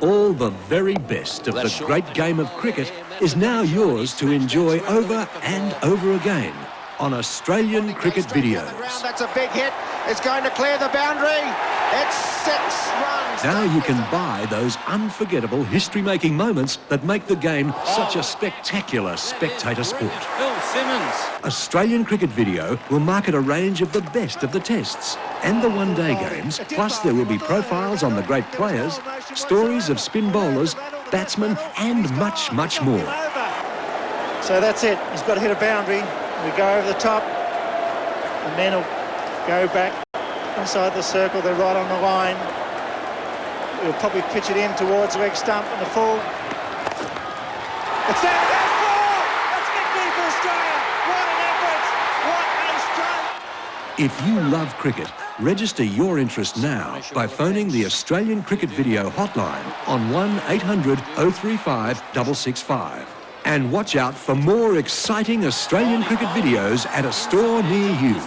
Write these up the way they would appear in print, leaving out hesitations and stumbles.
All the very best of the great game of cricket is now yours to enjoy over and over again on Australian Cricket Videos. That's a big hit. It's going to clear the boundary. It's 6 runs. Now you can buy those unforgettable history-making moments that make the game such a spectacular spectator sport. Phil Simmons. Australian Cricket Video will market a range of the best of the tests and the one-day games, plus there will be profiles on the great players, stories of spin bowlers, batsmen and much, much more. So that's it. He's got to hit a boundary. We go over the top. The men will go back inside the circle. They're right on the line. We'll probably pitch it in towards the leg stump and the full. It's there. That's 4! That's victory for Australia. What an effort. What a strike. If you love cricket, register your interest now by phoning the Australian Cricket Video hotline on 1800 035 665. And watch out for more exciting Australian cricket videos at a store near you.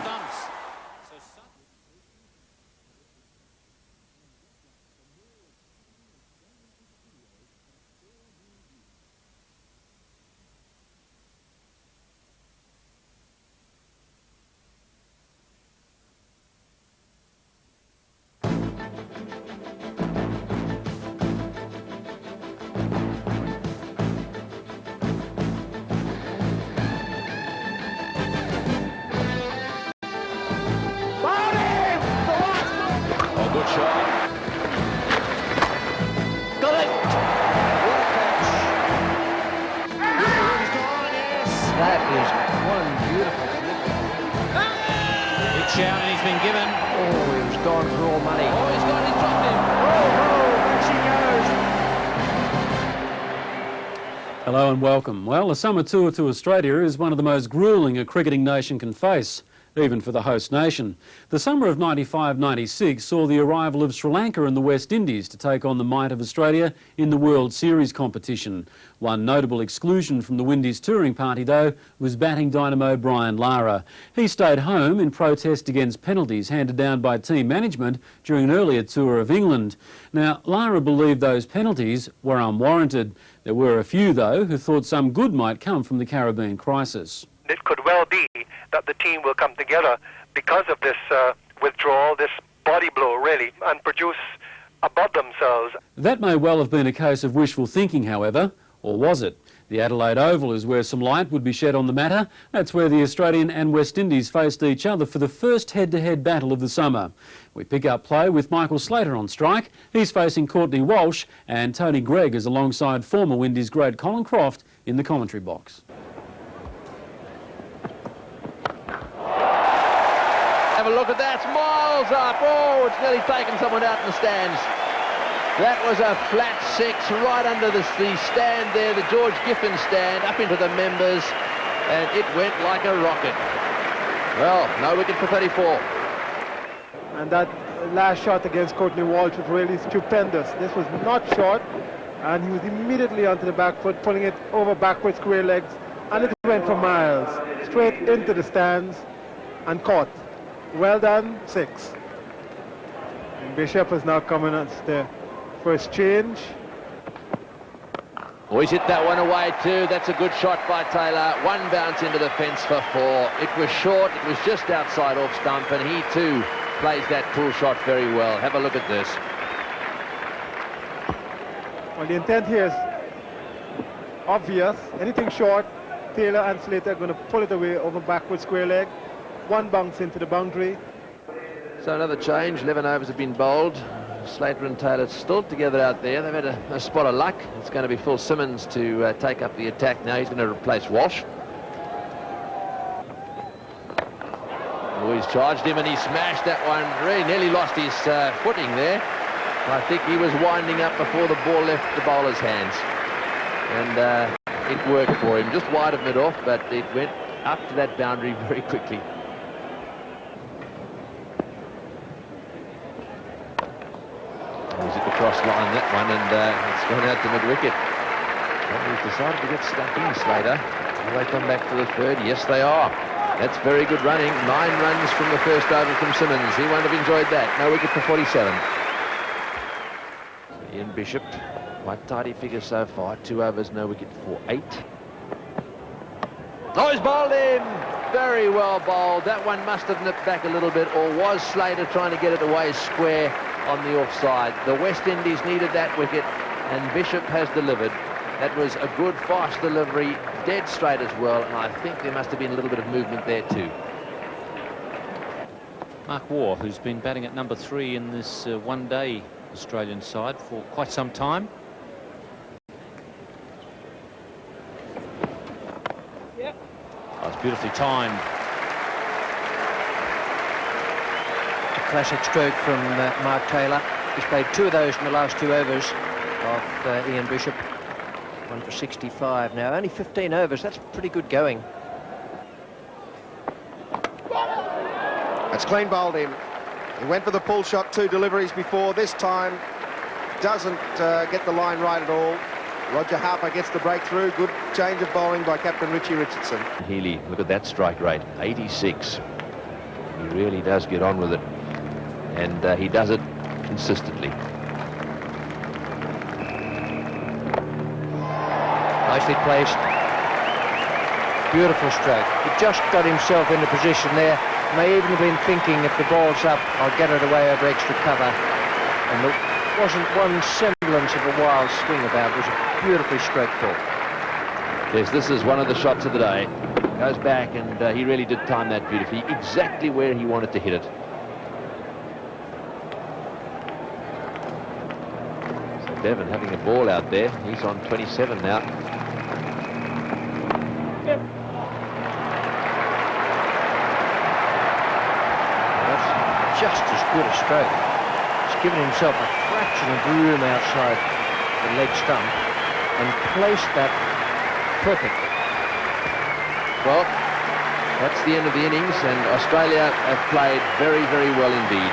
Good shot. Got it. What a catch. He's gone, yes. That is one beautiful flip. Big shout and he's been given. Oh, he was gone for all money. Oh, he's got it, dropped him. There she goes. Hello and welcome. Well, a summer tour to Australia is one of the most gruelling a cricketing nation can face, even for the host nation. The summer of 95-96 saw the arrival of Sri Lanka and the West Indies to take on the might of Australia in the World Series competition. One notable exclusion from the Windies touring party, though, was batting dynamo Brian Lara. He stayed home in protest against penalties handed down by team management during an earlier tour of England. Now, Lara believed those penalties were unwarranted. There were a few, though, who thought some good might come from the Caribbean crisis. It could well be that the team will come together because of this withdrawal, this body blow really, and produce above themselves. That may well have been a case of wishful thinking, however, or was it? The Adelaide Oval is where some light would be shed on the matter. That's where the Australian and West Indies faced each other for the first head-to-head battle of the summer. We pick up play with Michael Slater on strike. He's facing Courtney Walsh, and Tony Gregg is alongside former Windies great Colin Croft in the commentary box. Have a look at that, it's miles up. Oh, it's nearly taken someone out in the stands. That was a flat 6 right under the stand there, the George Giffen stand, up into the members, and it went like a rocket. Well, no wicket for 34. And that last shot against Courtney Walsh was really stupendous. This was not short, and he was immediately onto the back foot, pulling it over backward square legs, and it went for miles, straight into the stands, and caught. Well done, 6. And Bishop is now coming on the first change. Oh, he's hit that one away too. That's a good shot by Taylor. One bounce into the fence for 4. It was short, it was just outside off stump, and he too plays that pull shot very well. Have a look at this. Well, the intent here is obvious. Anything short, Taylor and Slater are going to pull it away over backward square leg. One bounce into the boundary. So another change. 11 overs have been bowled. Slater and Taylor still together out there. They've had a spot of luck. It's going to be Phil Simmons to take up the attack now. He's going to replace Walsh. Oh, he's charged him and he smashed that one. Really nearly lost his footing there. I think he was winding up before the ball left the bowler's hands. And it worked for him. Just wide of mid-off, but it went up to that boundary very quickly. He's at the cross line, that one, and it's gone out to mid-wicket. Well, he's decided to get stuck in, Slater. Will they come back for the third? Yes, they are. That's very good running. 9 runs from the first over from Simmons. He won't have enjoyed that. No wicket for 47. Ian Bishop Quite tidy figure so far. 2 overs, no wicket for 8. Oh, he's bowled in! Very well bowled. That one must have nipped back a little bit, or was Slater trying to get it away square on the offside. The West Indies needed that wicket, and Bishop has delivered. That was a good, fast delivery, dead straight as well, and I think there must have been a little bit of movement there too. Mark Waugh, who's been batting at number 3 in this one-day Australian side for quite some time. Yep. Oh, it's beautifully timed. A classic stroke from Mark Taylor. He's played 2 of those in the last 2 overs of Ian Bishop. 1 for 65 now. Only 15 overs. That's pretty good going. That's clean bowled in. He went for the pull shot 2 deliveries before. This time doesn't get the line right at all. Roger Harper gets the breakthrough. Good change of bowling by Captain Richie Richardson. Healy, look at that strike rate, 86. He really does get on with it, and he does it consistently. Nicely placed. Beautiful stroke. He just got himself into position there. May even have been thinking, if the ball's up, I'll get it away over extra cover. And there wasn't one semblance of a wild swing about. It was a beautifully stroked ball. Yes, this is one of the shots of the day. Goes back, and he really did time that beautifully, exactly where he wanted to hit it. So Devon having a ball out there. He's on 27 now. Yep. That's just as good a stroke. He's given himself a fraction of room outside the leg stump and placed that perfect. Well, that's the end of the innings, and Australia have played very, very well indeed.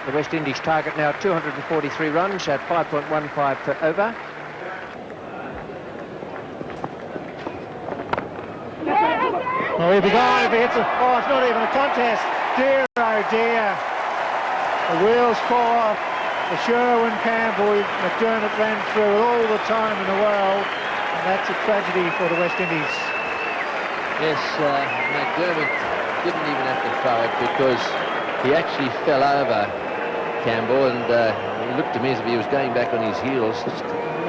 The West Indies target now 243 runs at 5.15 per over. Oh, he'll be gone if he hits it. Oh, it's not even a contest. Dear, oh dear. The wheels fall off. The Sherwin Campbell, McDermott ran through all the time in the world, and that's a tragedy for the West Indies. Yes, McDermott didn't even have to throw it because he actually fell over Campbell, and he looked to me as if he was going back on his heels. Just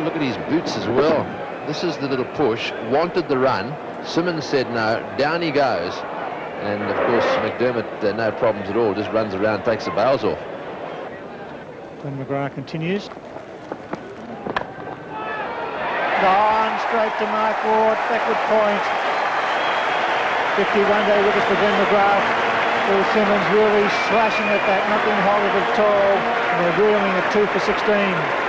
look at his boots as well. This is the little push. Wanted the run. Simmons said no. Down he goes. And, of course, McDermott, no problems at all. Just runs around, takes the bails off. Glenn McGrath continues. Gone straight to Mark Ward, backward point. 51-day wicket for Glenn McGrath. Bill Simmons really slashing at that, not being hold of it at all. And they're reeling at 2 for 16.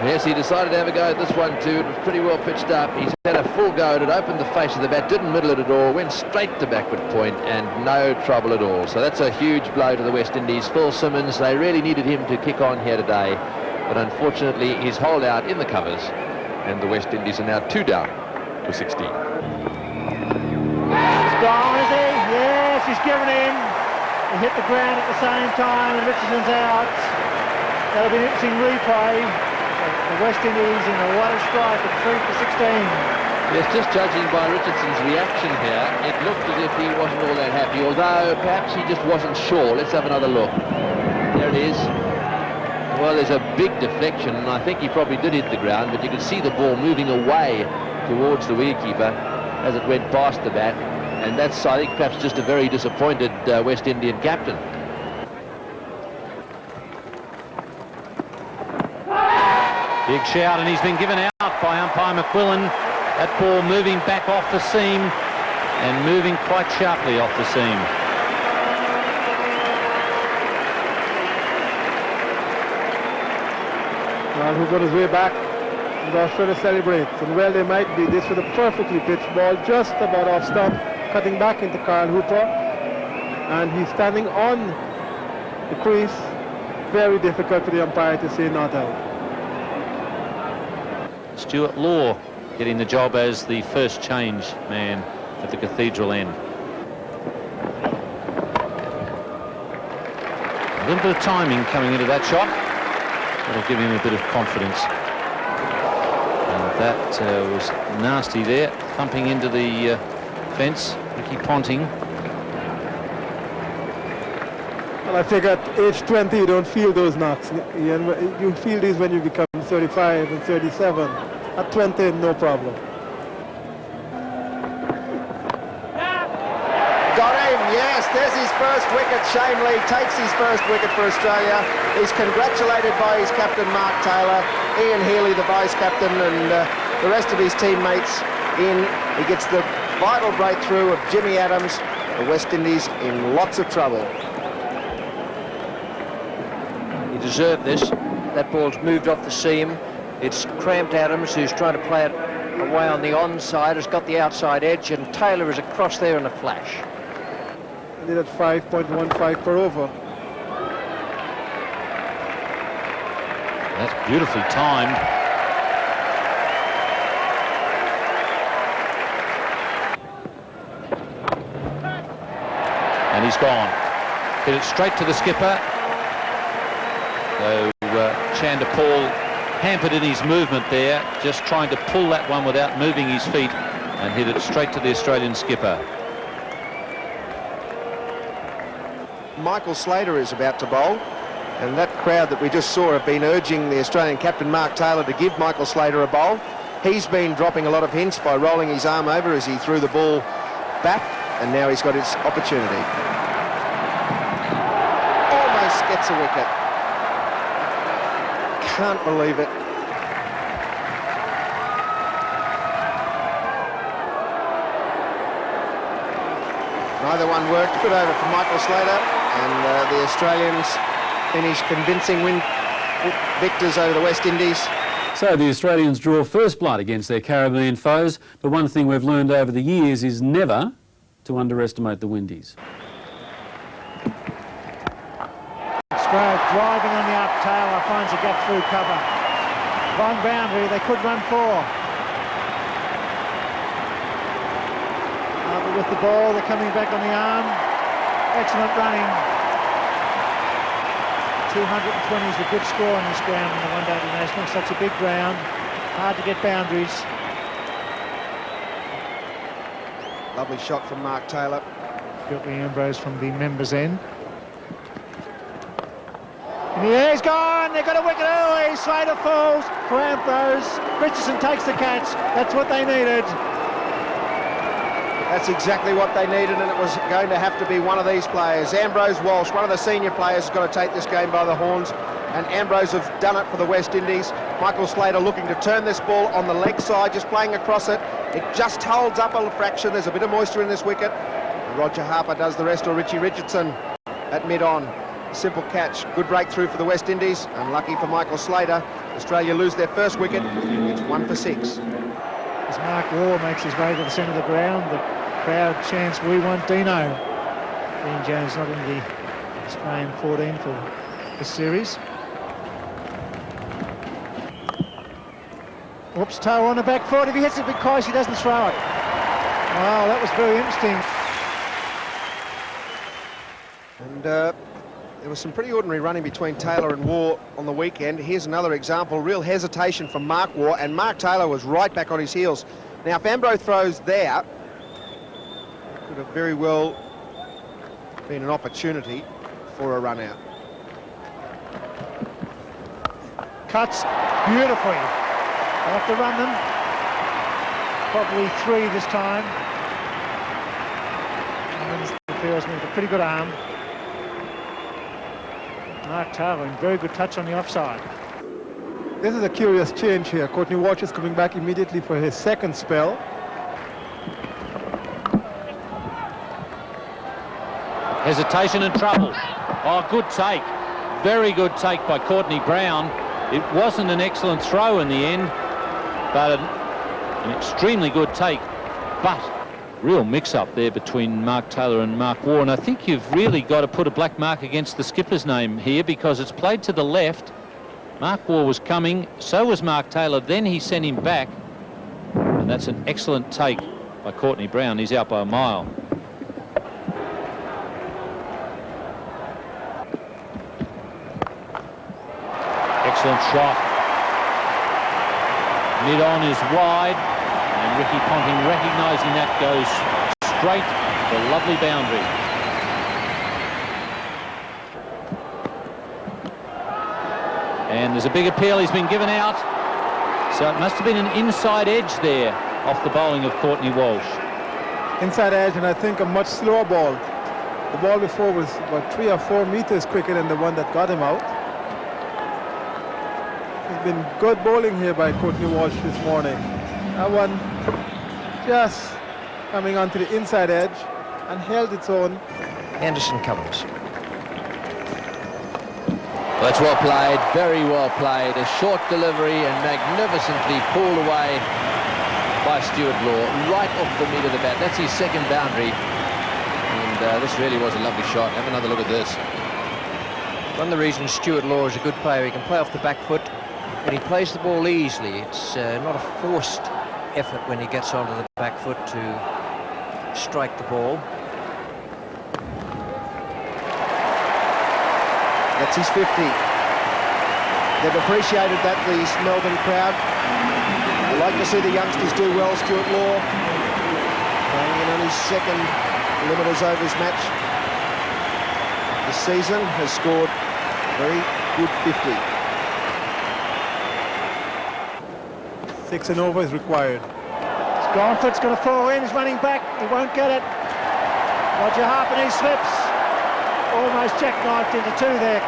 Yes, he decided to have a go at this one too. It was pretty well pitched up. He's had a full go at it, opened the face of the bat, didn't middle it at all, went straight to backward point and no trouble at all. So that's a huge blow to the West Indies. Phil Simmons, they really needed him to kick on here today, but unfortunately he's holed out in the covers and the West Indies are now 2 down for 16. It's gone, is he? Yes, he's given in. He hit the ground at the same time and Richardson's out. That'll be an interesting replay. The West Indies in a lot of strike at 3 for 16. Yes, just judging by Richardson's reaction here, it looked as if he wasn't all that happy, although perhaps he just wasn't sure. Let's have another look. There it is. Well, there's a big deflection, and I think he probably did hit the ground, but you could see the ball moving away towards the wicketkeeper as it went past the bat, and that's, I think, perhaps just a very disappointed West Indian captain. Big shout, and he's been given out by umpire McQuillan. That ball moving back off the seam and moving quite sharply off the seam. Well, who got his way back, and Australia celebrates. And well, they might be. This was a perfectly pitched ball, just about off stump, cutting back into Carl Hooper. And he's standing on the crease. Very difficult for the umpire to say not out. Stuart Law getting the job as the first change man at the Cathedral end. A little bit of timing coming into that shot. That'll give him a bit of confidence. And that was nasty there, thumping into the fence. Ricky Ponting. Well, I think at age 20 you don't feel those knocks. You feel these when you become 35 and 37. At 20, no problem. Got him, yes, there's his first wicket. Shane Lee takes his first wicket for Australia. He's congratulated by his captain, Mark Taylor, Ian Healy, the vice-captain, and the rest of his teammates in. He gets the vital breakthrough of Jimmy Adams. The West Indies in lots of trouble. He deserved this. That ball's moved off the seam. It's cramped Adams, who's trying to play it away on the onside, has got the outside edge, and Taylor is across there in a flash. And did at 5.15 per over. That's beautifully timed. And he's gone. Hit it straight to the skipper. So Chander Paul hampered in his movement there, just trying to pull that one without moving his feet, and hit it straight to the Australian skipper. Michael Slater is about to bowl, and that crowd that we just saw have been urging the Australian captain Mark Taylor to give Michael Slater a bowl. He's been dropping a lot of hints by rolling his arm over as he threw the ball back, and now he's got his opportunity. Almost gets a wicket. Can't believe it. Neither one worked. Good over from Michael Slater, and the Australians finish convincing victors over the West Indies. So the Australians draw first blood against their Caribbean foes, but one thing we've learned over the years is never to underestimate the Windies. Australia driving on the up. Taylor finds a gap through cover. Long boundary, they could run four. But with the ball, they're coming back on the arm. Excellent running. 220 is a good score on this ground in the One Day International. Such a big ground, hard to get boundaries. Lovely shot from Mark Taylor. Gilbert Ambrose from the members' end. And the air's gone, they've got a wicket early. Slater falls for Ambrose. Richardson takes the catch. That's what they needed. That's exactly what they needed, and it was going to have to be one of these players. Ambrose Walsh, one of the senior players, has got to take this game by the horns, and Ambrose have done it for the West Indies. Michael Slater looking to turn this ball on the leg side, just playing across it. It just holds up a fraction. There's a bit of moisture in this wicket. Roger Harper does the rest, or Richie Richardson at mid-on. Simple catch, good breakthrough for the West Indies. Unlucky for Michael Slater. Australia lose their first wicket. It's 1 for 6. As Mark Waugh makes his way to the centre of the ground, the crowd chants, "We want Dino." Dean Jones not in the Australian 14 for this series. Whoops, toe on the back foot. If he hits it big close, he doesn't throw it. Wow, that was very interesting. And there was some pretty ordinary running between Taylor and Waugh on the weekend. Here's another example, real hesitation from Mark Waugh, and Mark Taylor was right back on his heels. Now, if Ambrose throws there, could have very well been an opportunity for a run out. Cuts beautifully. They'll have to run them. Probably 3 this time. And the field's with a pretty good arm. Mark Taylor in very good touch on the offside. This is a curious change here. Courtney Walsh is coming back immediately for his second spell. Hesitation and trouble. Oh, good take. Very good take by Courtney Brown. It wasn't an excellent throw in the end, but an extremely good take. But real mix-up there between Mark Taylor and Mark Waugh, and I think you've really got to put a black mark against the skipper's name here, because it's played to the left. Mark Waugh was coming, so was Mark Taylor, then he sent him back, and that's an excellent take by Courtney Brown. He's out by a mile. Excellent shot. Mid-on is wide, and Ricky Ponting, recognising that, goes straight for a lovely boundary. And there's a big appeal. He's been given out. So it must have been an inside edge there off the bowling of Courtney Walsh. Inside edge, and I think a much slower ball. The ball before was about 3 or 4 meters quicker than the one that got him out. There's been good bowling here by Courtney Walsh this morning. That one just coming onto the inside edge and held its own. Anderson covers. Well, that's well played, very well played. A short delivery and magnificently pulled away by Stuart Law, right off the meat of the bat. That's his second boundary. And this really was a lovely shot. Have another look at this. One of the reasons Stuart Law is a good player, he can play off the back foot, but he plays the ball easily. It's not a forced effort when he gets onto the back foot to strike the ball. That's his 50. They've appreciated that, the Melbourne crowd. They like to see the youngsters do well. Stuart Law playing in on his second limiters overs match this season, has scored a very good 50. 6 and over is required. Gauntlet's going to fall in. He's running back. He won't get it. Roger Harper, he slips. Almost jackknifed into 2 there.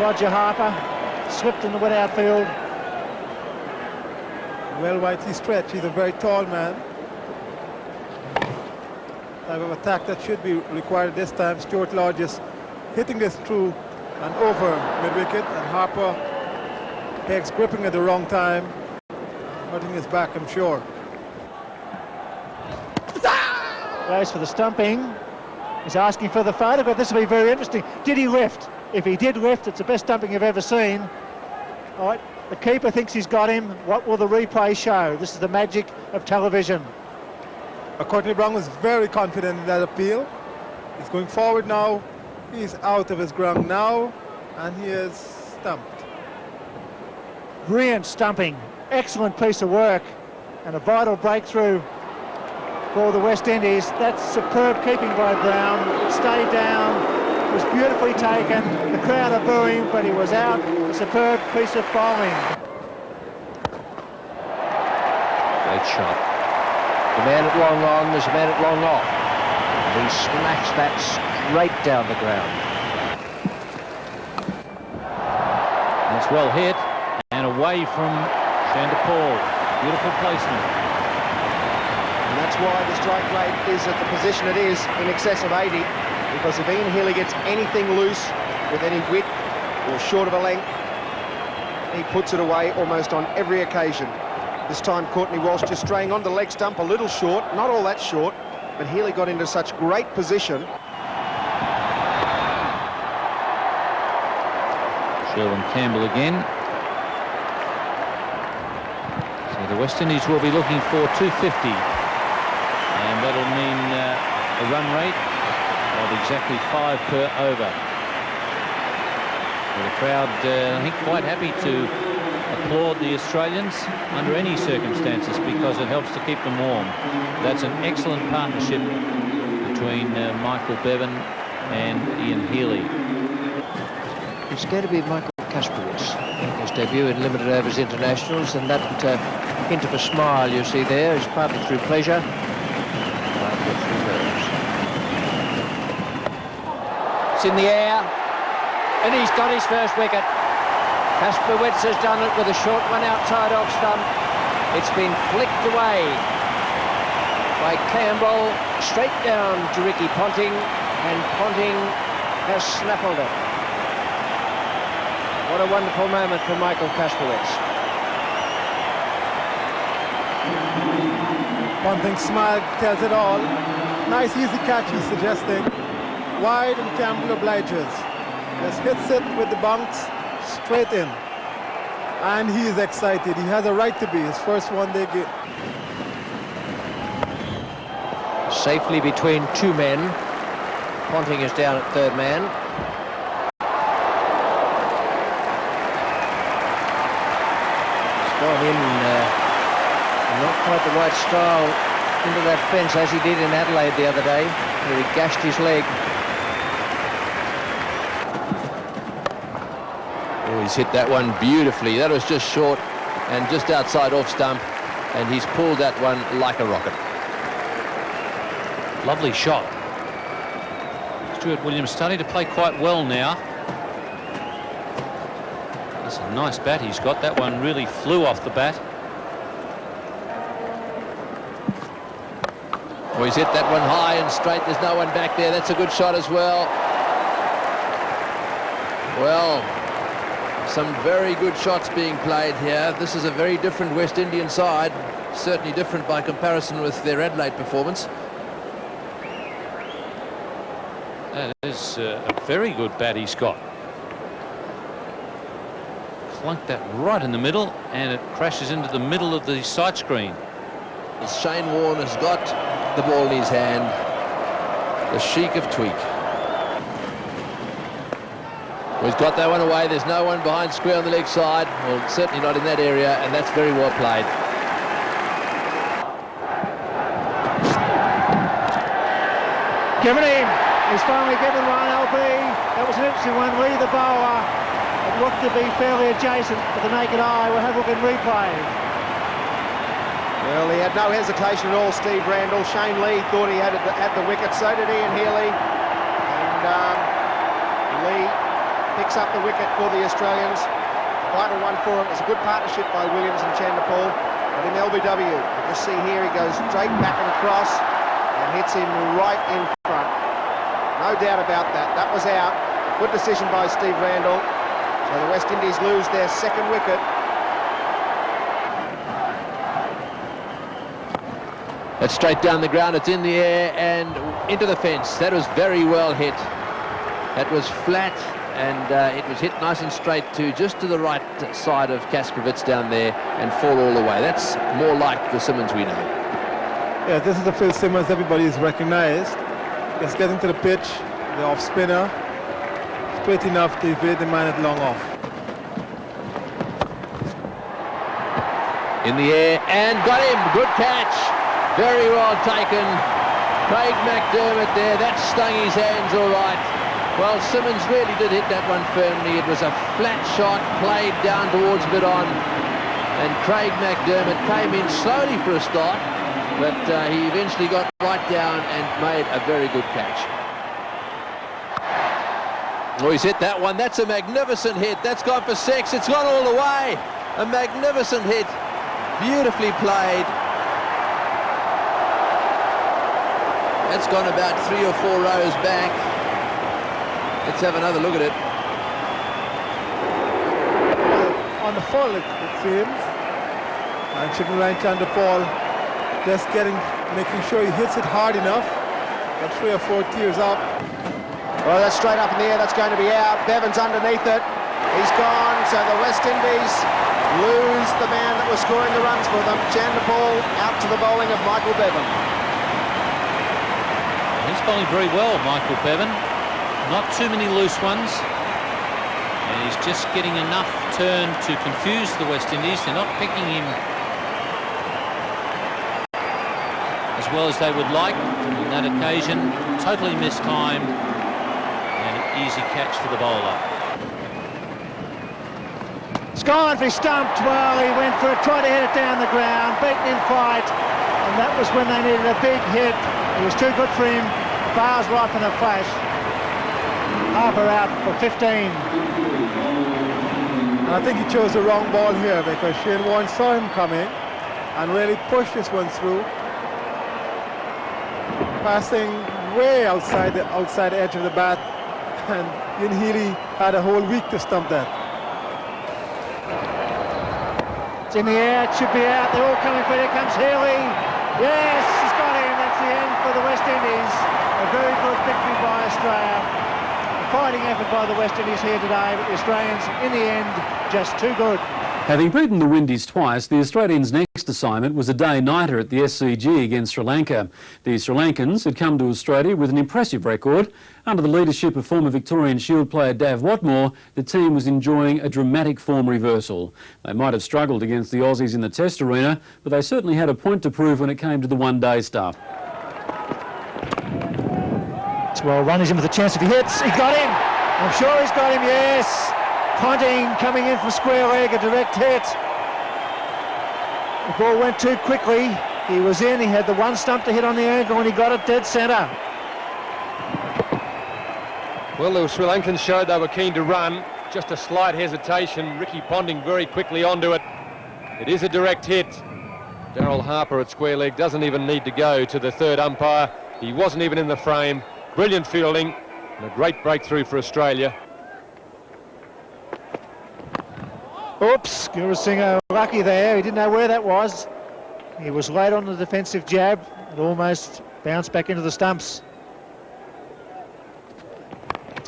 Roger Harper slipped in the wet outfield. Well, Whitey stretch. He's a very tall man. Type of attack that should be required this time. Stuart Law just hitting this through and over mid-wicket, and Harper Hicks gripping at the wrong time, hurting his back, I'm sure. Goes for the stumping. He's asking for the photograph. This will be very interesting. Did he lift? If he did lift, it's the best stumping you've ever seen. All right, the keeper thinks he's got him. What will the replay show? This is the magic of television. Courtney Brown was very confident in that appeal. He's going forward now. He's out of his ground now, and he is stumped. Brilliant stumping. Excellent piece of work, and a vital breakthrough for the West Indies. That's superb keeping by Brown. It stayed down. It was beautifully taken. The crowd are booing, but he was out. A superb piece of bowling. Great shot. The man at long on, there's a man at long off. And he smashed that straight down the ground. That's well hit and away from Chandapal. Beautiful placement. And that's why the strike rate is at the position it is, in excess of 80, because if Ian Healy gets anything loose with any width or short of a length, he puts it away almost on every occasion. This time Courtney Walsh just straying on the leg stump, a little short, not all that short, but Healy got into such great position. Sherwin Campbell again. So the West Indies will be looking for 250, and that'll mean a run rate of exactly 5 per over. So the crowd, I think, quite happy to applaud the Australians under any circumstances because it helps to keep them warm. That's an excellent partnership between Michael Bevan and Ian Healy. It's going to be Michael Kasprowicz, his debut in limited overs internationals, and that hint of a smile you see there is partly through pleasure, partly through nerves. It's in the air, and he's got his first wicket. Kasprowicz has done it with a short one outside off stump. It's been flicked away by Campbell, straight down to Ricky Ponting, and Ponting has snaffled it. What a wonderful moment for Michael Kasprowicz. Ponting's smile tells it all. Nice easy catch, he's suggesting. Wide, and Campbell obliges. Just hits it with the bounce straight in. And he is excited. He has a right to be. His first one they get. Safely between 2 men. Ponting is down at 3rd man. got the right style into that fence, as he did in Adelaide the other day, where he gashed his leg. Oh, he's hit that one beautifully. That was just short and just outside off stump, and he's pulled that one like a rocket. Lovely shot. Stuart Williams starting to play quite well now. That's a nice bat he's got. That one really flew off the bat. Oh, he's hit that one high and straight. There's no one back there. That's a good shot as well. Well, some very good shots being played here. This is a very different West Indian side. Certainly different by comparison with their Adelaide performance. That is a very good bat he's got. Flunked that right in the middle, and it crashes into the middle of the sight screen. Shane Warne has got the ball in his hand. The Sheik of Tweak. Well, he's got that one away. There's no one behind square on the leg side. Well, certainly not in that area, and that's very well played. Given him. He's finally given one, LB. That was an interesting one. Lee the bowler. It looked to be fairly adjacent to the naked eye. We'll have a look in replay. Well, he had no hesitation at all, Steve Randall. Shane Lee thought he had the wicket. So did Ian Healy. And Lee picks up the wicket for the Australians. Vital one for him. It's a good partnership by Williams and Chanderpaul. But in LBW, you just see here he goes straight back and across and hits him right in front. No doubt about that. That was out. Good decision by Steve Randall. So the West Indies lose their second wicket. It's straight down the ground. It's in the air and into the fence. That was very well hit. That was flat, and it was hit nice and straight to just to the right side of Kaskovitz down there and fall all the way. That's more like the Simmons we know. Yeah, this is the Phil Simmons everybody's recognized. Just getting to the pitch, the off spinner, straight enough to evade the man at long off. In the air and got him. Good catch. Very well taken. Craig McDermott there. That stung his hands all right. Well, Simmons really did hit that one firmly. It was a flat shot played down towards mid-on. And Craig McDermott came in slowly for a start, but he eventually got right down and made a very good catch. Oh, he's hit that one. That's a magnificent hit. That's gone for 6. It's gone all the way. A magnificent hit. Beautifully played. That's gone about 3 or 4 rows back. Let's have another look at it. On the full, it seems. And Chippenline Chanderpaul just making sure he hits it hard enough. Got 3 or 4 tiers up. Well, that's straight up in the air. That's going to be out. Bevan's underneath it. He's gone. So the West Indies lose the man that was scoring the runs for them. Chanderpaul out to the bowling of Michael Bevan. He's bowling very well, Michael Bevan. Not too many loose ones. And he's just getting enough turn to confuse the West Indies. They're not picking him as well as they would like. On that occasion, totally missed time. And an easy catch for the bowler. Skylandry stumped. Well, he went for it, tried to hit it down the ground, beaten in flight. And that was when they needed a big hit. It was too good for him. The bars were off in a flash. Harper out for 15. And I think he chose the wrong ball here because Shane Warne saw him coming and really pushed this one through, passing way outside the edge of the bat, and Ian Healy had a whole week to stump that. It's in the air, it should be out. They're all coming for it. Here comes Healy. Yes, he's got him. That's the end for the West Indies. A very good victory by Australia. A fighting effort by the West Indies here today, but the Australians, in the end, just too good. Having beaten the Windies twice, the Australians' next next assignment was a day-nighter at the SCG against Sri Lanka. The Sri Lankans had come to Australia with an impressive record. Under the leadership of former Victorian Shield player Dav Watmore, the team was enjoying a dramatic form reversal. They might have struggled against the Aussies in the Test arena, but they certainly had a point to prove when it came to the one-day stuff. It's well run. He's in with a chance if he hits. He got him. I'm sure he's got him, yes. Ponting coming in from square leg, a direct hit. The ball went too quickly. He was in. He had the one stump to hit on the ankle and he got it dead centre. Well, the Sri Lankans showed they were keen to run. Just a slight hesitation. Ricky Ponting very quickly onto it. It is a direct hit. Daryl Harper at square leg doesn't even need to go to the third umpire. He wasn't even in the frame. Brilliant fielding and a great breakthrough for Australia. Oops, Gurusingh lucky there. He didn't know where that was. He was late on the defensive jab. It almost bounced back into the stumps.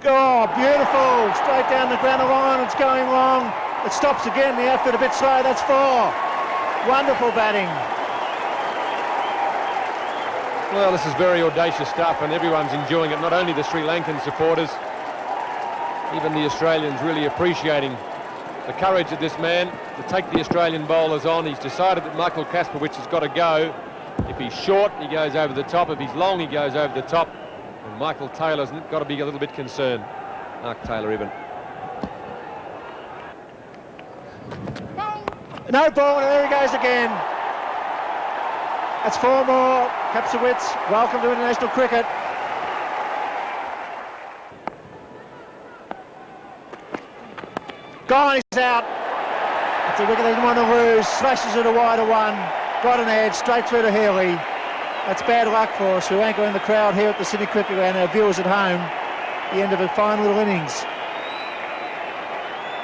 Oh, beautiful. Straight down the ground line. It's going long. It stops again. The outfit a bit slow. That's 4. Wonderful batting. Well, this is very audacious stuff and everyone's enjoying it, not only the Sri Lankan supporters, even the Australians really appreciating the courage of this man to take the Australian bowlers on. He's decided that Michael Kasprowicz has got to go. If he's short, he goes over the top. If he's long, he goes over the top. And Michael Taylor's got to be a little bit concerned. Mark Taylor even. No ball, and there he goes again. That's 4 more. Kasprowicz, welcome to international cricket. Gone, he's out. It's a wicket they didn't want to lose. Slashes it a wider one. Got an edge, straight through to Healy. That's bad luck for Sri Lanka in the crowd here at the Sydney Cricket Ground. Our viewers at home. The end of a fine little innings.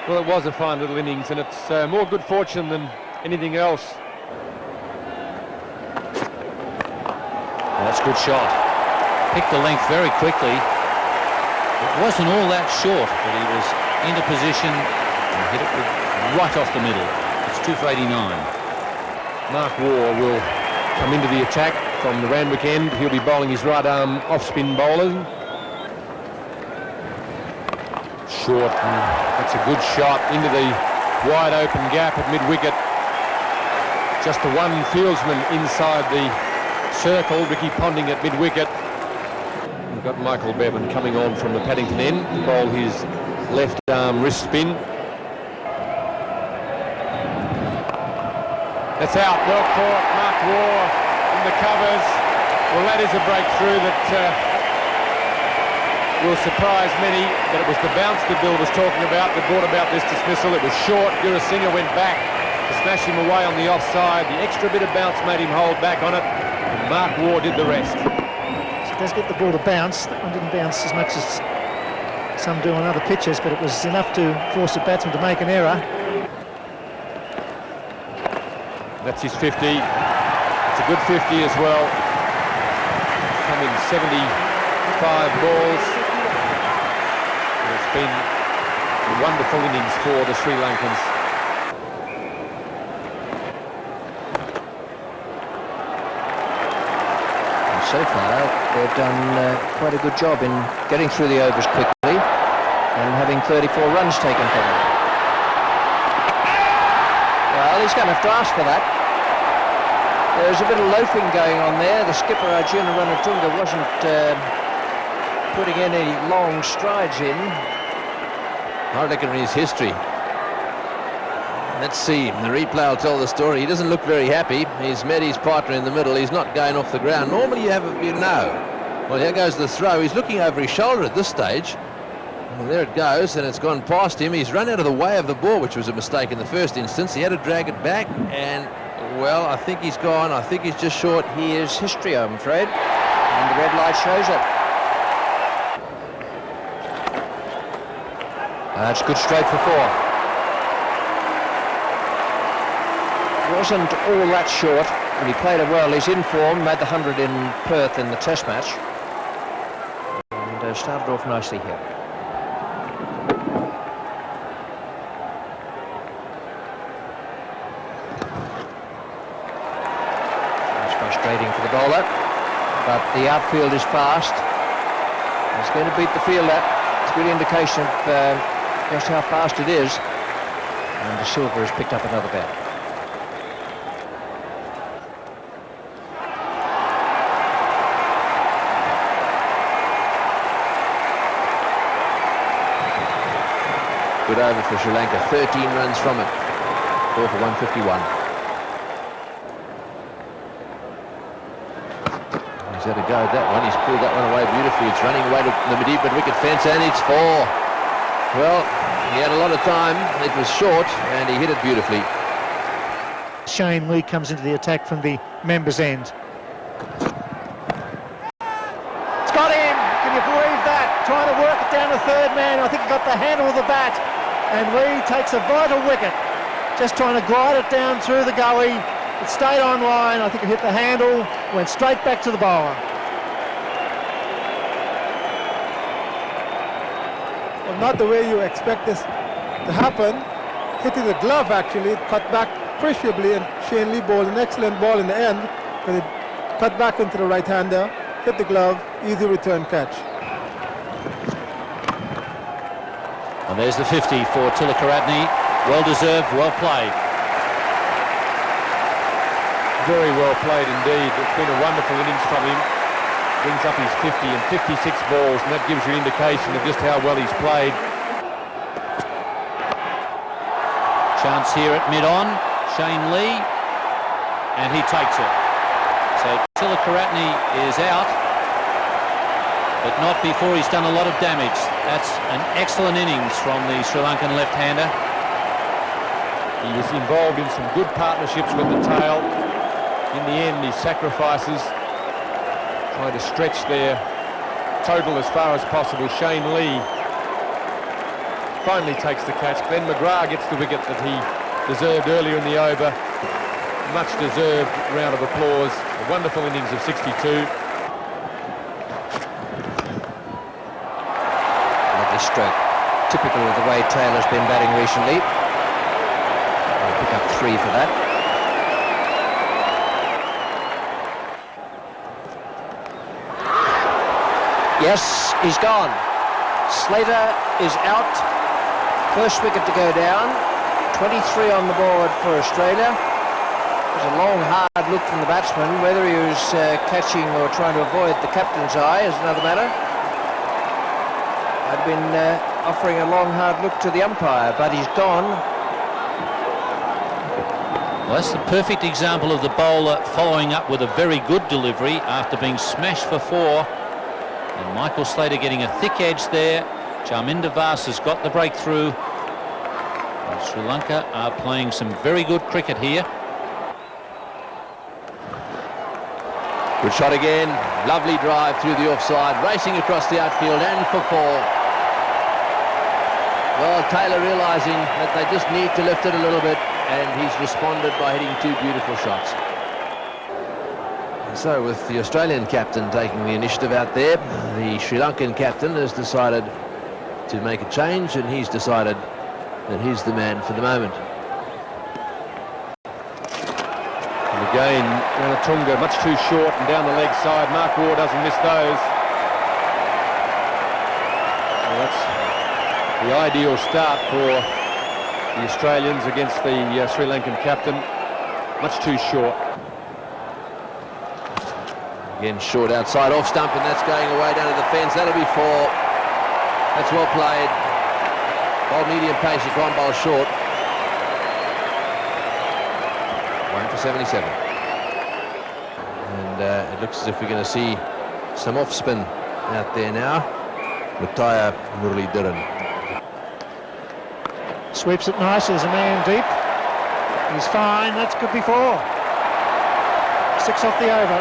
Well, it was a fine little innings, and it's more good fortune than anything else. That's a good shot. Picked the length very quickly. It wasn't all that short, but he was into position and hit it right off the middle. It's 2 for 89. Mark Waugh will come into the attack from the Randwick end. He'll be bowling his right arm off-spin bowler. Short. That's a good shot into the wide open gap at mid-wicket. Just the one fieldsman inside the circle. Ricky Ponting at mid-wicket. We've got Michael Bevan coming on from the Paddington end to bowl his left arm wrist spin. That's out, well caught. Mark Waugh in the covers. Well, that is a breakthrough that will surprise many, but it was the bounce that Bill was talking about that brought about this dismissal. It was short. Gurusingh went back to smash him away on the offside. The extra bit of bounce made him hold back on it, and Mark Waugh did the rest. He does get the ball to bounce. That one didn't bounce as much as some do on other pitches, but it was enough to force the batsman to make an error. That's his 50. It's a good 50 as well. Come in 75 balls. And it's been a wonderful innings for the Sri Lankans. So far, they've done quite a good job in getting through the overs quickly and having 34 runs taken from them. Well, he's going to have to ask for that. There's a bit of loafing going on there. The skipper, Arjuna Ranatunga, wasn't putting any long strides in. I reckon in his history. Let's see, the replay will tell the story. He doesn't look very happy. He's met his partner in the middle. He's not going off the ground. Normally you know. Well, here goes the throw. He's looking over his shoulder at this stage. Well, there it goes, and it's gone past him. He's run out of the way of the ball, which was a mistake in the first instance. He had to drag it back, and, well, I think he's gone. I think he's just short. He is history, I'm afraid, and the red light shows it. That's good straight for 4. Wasn't all that short, but he played it well. He's in form, made the 100 in Perth in the Test match, and started off nicely here. bowler, but the outfield is fast. It's going to beat the fielder. It's a good indication of just how fast it is. And De Silva has picked up another bat. Good over for Sri Lanka, 13 runs from it, 4 for 151. He's had a go at that one, he's pulled that one away beautifully. It's running away to the deep wicket fence, and it's 4. Well, he had a lot of time, it was short, and he hit it beautifully. Shane Lee comes into the attack from the members' end. It's got him! Can you believe that? Trying to work it down the third man. I think he got the handle of the bat. And Lee takes a vital wicket. Just trying to glide it down through the gully. It stayed on line. I think it hit the handle, went straight back to the bowler. Well, not the way you expect this to happen. Hitting the glove, actually, cut back appreciably, and Shane Lee bowled an excellent ball in the end, but it cut back into the right-hander, hit the glove, easy return catch. And there's the 50 for Tilakaratne. Well deserved, well played. Very well played indeed. It's been a wonderful innings from him. Brings up his 50 and 56 balls, and that gives you an indication of just how well he's played. Chance here at mid-on. Shane Lee, and he takes it. So Tilakaratne is out, but not before he's done a lot of damage. That's an excellent innings from the Sri Lankan left-hander. He was involved in some good partnerships with the tail. In the end, his sacrifices, trying to stretch their total as far as possible. Shane Lee finally takes the catch. Glenn McGrath gets the wicket that he deserved earlier in the over. Much deserved round of applause. A wonderful innings of 62. Stroke, typical of the way Taylor's been batting recently. I'll pick up 3 for that. Yes, he's gone. Slater is out. First wicket to go down. 23 on the board for Australia. It was a long, hard look from the batsman. Whether he was catching or trying to avoid the captain's eye is another matter. I'd been offering a long, hard look to the umpire, but he's gone. Well, that's the perfect example of the bowler following up with a very good delivery after being smashed for 4. And Michael Slater getting a thick edge there. Charminder Vas has got the breakthrough. And Sri Lanka are playing some very good cricket here. Good shot again, lovely drive through the offside, racing across the outfield and for 4. Well, Taylor realising that they just need to lift it a little bit, and he's responded by hitting 2 beautiful shots. So with the Australian captain taking the initiative out there, the Sri Lankan captain has decided to make a change, and he's decided that he's the man for the moment. And again, Ranatunga much too short and down the leg side. Mark Waugh doesn't miss those. Well, that's the ideal start for the Australians against the Sri Lankan captain. Much too short. Again, short outside off stump, and that's going away down to the fence. That'll be 4. That's well played. Bowl medium pace, if one bowl short. 1 for 77. And it looks as if we're going to see some off spin out there now. Mutaya Muralidharan. Sweeps it nicely, there's a man deep. He's fine, that's good before. 6 off the over.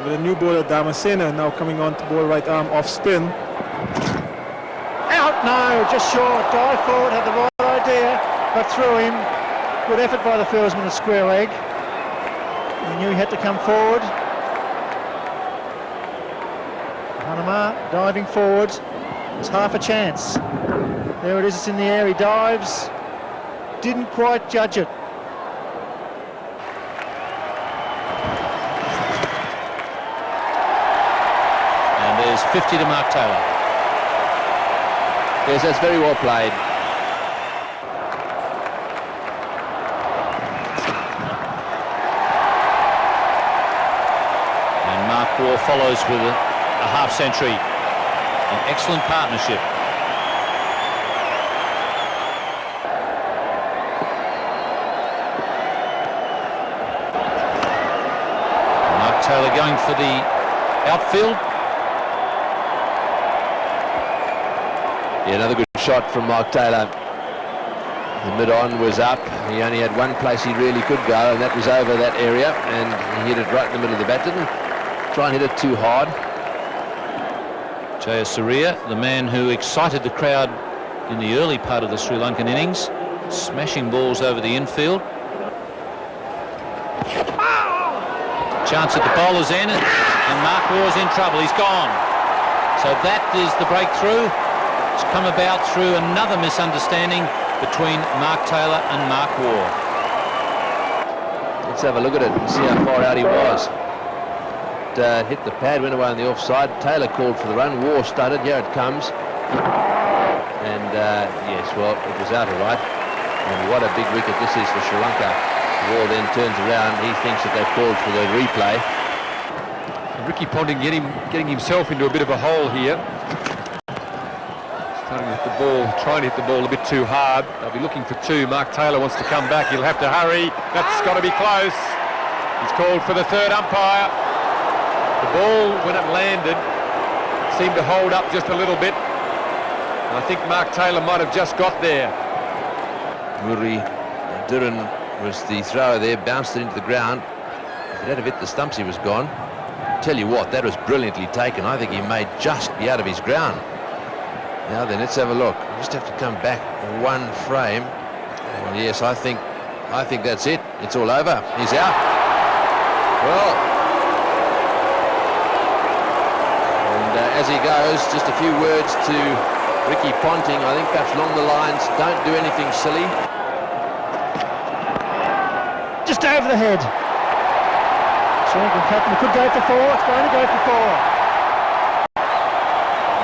With a new bowler, Damasena, now coming on to bowl right arm off spin. Out, no, just short. Dive forward, had the right idea, but through him. Good effort by the fieldsman at square leg. He knew he had to come forward. Hanama diving forward. It's half a chance. There it is, it's in the air, he dives. Didn't quite judge it. 50 to Mark Taylor. Yes, that's very well played. And Mark Waugh follows with a half-century. An excellent partnership. Mark Taylor going for the outfield. Yeah, another good shot from Mark Taylor. The mid-on was up. He only had one place he really could go, and that was over that area, and he hit it right in the middle of the bat. Didn't try and hit it too hard. Jaya Surya, the man who excited the crowd in the early part of the Sri Lankan innings, smashing balls over the infield. Chance at the bowler's end, and Mark Waugh's in trouble. He's gone. So that is the breakthrough. It's come about through another misunderstanding between Mark Taylor and Mark Waugh. Let's have a look at it and see how far out he was. It, hit the pad, went away on the offside. Taylor called for the run. Waugh started. Here it comes. And yes, well, it was out all right. And what a big wicket this is for Sri Lanka. Waugh then turns around. He thinks that they've called for the replay. Ricky Ponting getting himself into a bit of a hole here. Starting to hit the ball, trying to hit the ball a bit too hard. They'll be looking for two. Mark Taylor wants to come back. He'll have to hurry. That's got to be close. He's called for the third umpire. The ball, when it landed, seemed to hold up just a little bit. And I think Mark Taylor might have just got there. Muri Duran was the thrower there, bounced it into the ground. If it had hit the stumps, he was gone. Tell you what, that was brilliantly taken. I think he may just be out of his ground. Now then, let's have a look. We just have to come back one frame. Well, yes, I think that's it. It's all over. He's out. Well, and as he goes, just a few words to Ricky Ponting. I think perhaps along the lines, don't do anything silly. Just over the head. Sri Lankan captain could go for four. It's going to go for four.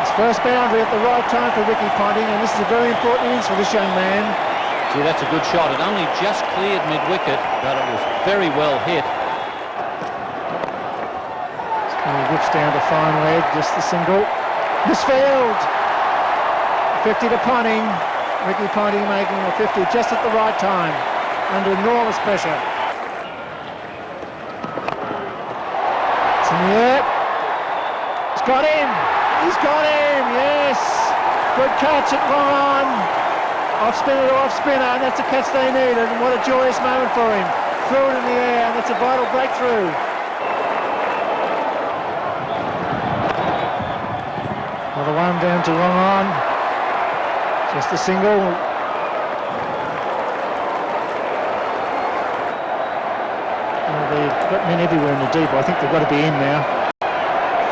It's first boundary at the right time for Ricky Ponting, and this is a very important innings for this young man. Gee, that's a good shot. It only just cleared mid-wicket, but it was very well hit. He whips down to fine leg, just the single. Misfield. 50 to Ponting. Ricky Ponting making a 50 just at the right time, under enormous pressure. It's in the air. He's got him. He's got him. Yes. Good catch at long on. Off spinner to off spinner, and that's a catch they needed. And what a joyous moment for him. Threw it in the air, and that's a vital breakthrough. Another one down to long on. Just a single. Well, they've got men everywhere in the deep. I think they've got to be in now.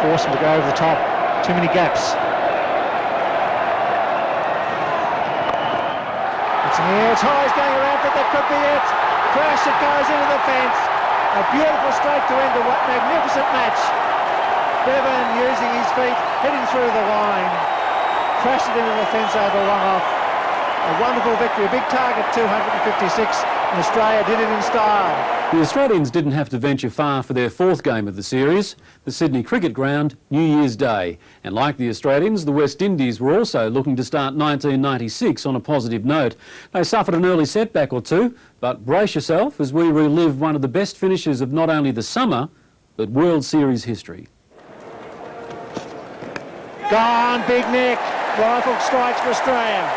Force them to go over the top. Too many gaps. It's in the air. It's high. It's going around, but that could be it. Crash, it goes into the fence. A beautiful strike to end a magnificent match. Bevan using his feet, heading through the line. Crashed it into the fence over long off. A wonderful victory, a big target, 256, and Australia did it in style. The Australians didn't have to venture far for their fourth game of the series, the Sydney Cricket Ground, New Year's Day. And like the Australians, the West Indies were also looking to start 1996 on a positive note. They suffered an early setback or two, but brace yourself as we relive one of the best finishes of not only the summer, but World Series history. Gone, Big Nick. Rifle strikes for Australia.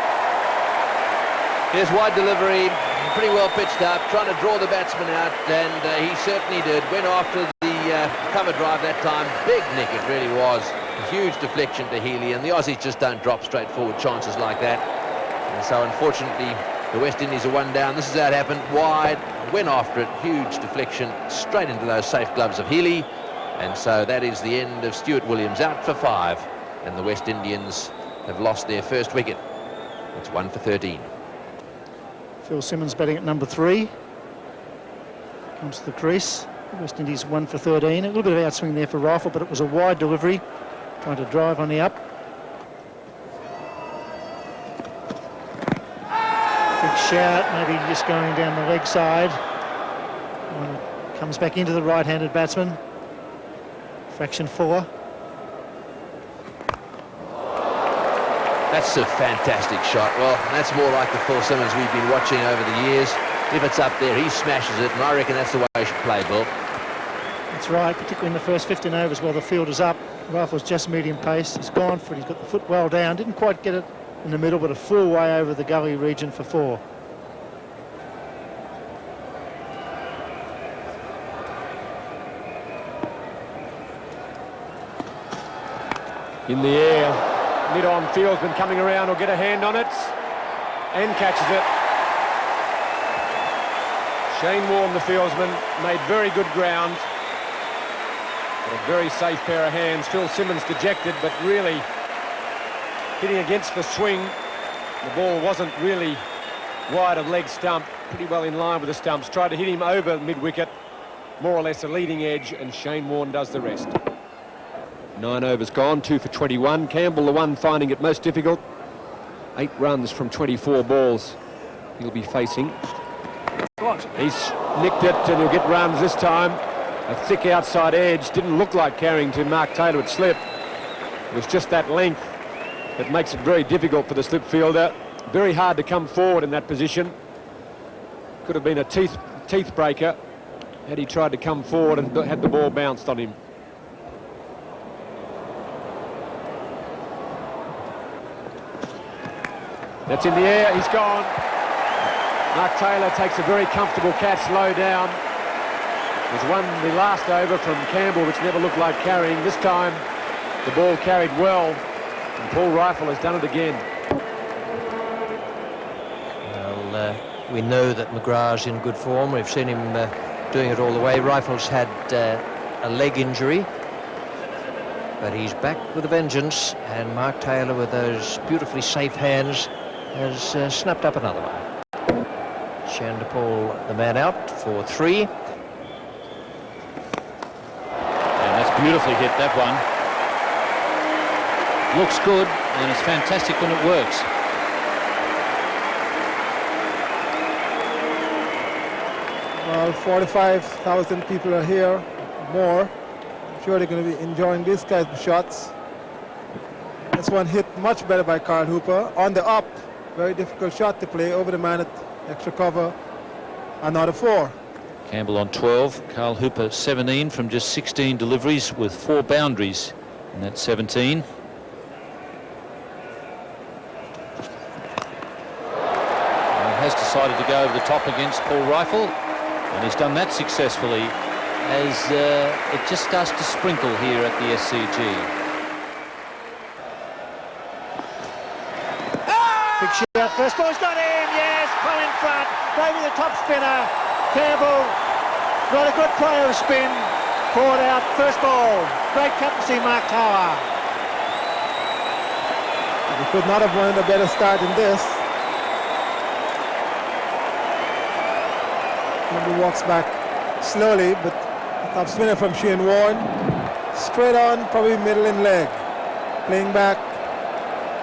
Here's wide delivery, pretty well pitched up, trying to draw the batsman out, and he certainly did. Went after the cover drive that time. Big nick it really was. A huge deflection to Healy, and the Aussies just don't drop straightforward chances like that. And so unfortunately, the West Indies are one down. This is how it happened. Wide, went after it, huge deflection, straight into those safe gloves of Healy. And so that is the end of Stuart Williams, out for 5. And the West Indians have lost their first wicket. It's 1 for 13. Phil Simmons batting at number 3. Comes to the crease. West Indies 1 for 13. A little bit of outswing there for Rifle, but it was a wide delivery. Trying to drive on the up. Big shout, maybe just going down the leg side. And comes back into the right-handed batsman. Fraction 4. That's a fantastic shot. Well, that's more like the Phil Simmons we've been watching over the years. If it's up there, he smashes it, and I reckon that's the way he should play, Bill. That's right, particularly in the first 15 overs while the field is up. Rifle's just medium pace. He's gone for it. He's got the foot well down. Didn't quite get it in the middle, but a full way over the gully region for 4. In the air. Mid-on fieldsman coming around will get a hand on it and catches it. Shane Warne, the fieldsman, made very good ground. Got a very safe pair of hands. Phil Simmons dejected, but really hitting against the swing. The ball wasn't really wide of leg stump, pretty well in line with the stumps. Tried to hit him over mid-wicket, more or less a leading edge, and Shane Warne does the rest. 9 overs gone, 2 for 21. Campbell, the one finding it most difficult. 8 runs from 24 balls he'll be facing. He's nicked it and he'll get runs this time. A thick outside edge, didn't look like carrying to Mark Taylor at slip. It was just that length that makes it very difficult for the slip fielder. Very hard to come forward in that position. Could have been a teeth breaker had he tried to come forward and had the ball bounced on him. That's in the air, he's gone. Mark Taylor takes a very comfortable catch low down. There's one the last over from Campbell which never looked like carrying. This time the ball carried well, and Paul Rifle has done it again. Well, we know that McGrath's in good form. We've seen him doing it all the way. Rifle's had a leg injury, but he's back with a vengeance, and Mark Taylor, with those beautifully safe hands, has snapped up another one. Chanderpaul, the man out for 3. And that's beautifully hit, that one. Looks good, and it's fantastic when it works. Well, 45,000 people are here, more. I'm sure they're going to be enjoying these kinds of shots. This one hit much better by Carl Hooper. On the up, very difficult shot to play over the man at extra cover. Another 4. Campbell on 12, Carl Hooper 17 from just 16 deliveries with 4 boundaries in that 17. Has decided to go over the top against Paul Rifle, and he's done that successfully as it just starts to sprinkle here at the SCG. Big shout, first ball's got in, yes, pull in front, maybe the top spinner. Campbell, not a good player of spin, caught out, first ball. Great captaincy, Mark Taylor. He could not have wanted a better start in this. He walks back slowly, but the top spinner from Shane Warne, straight on, probably middle and leg. Playing back,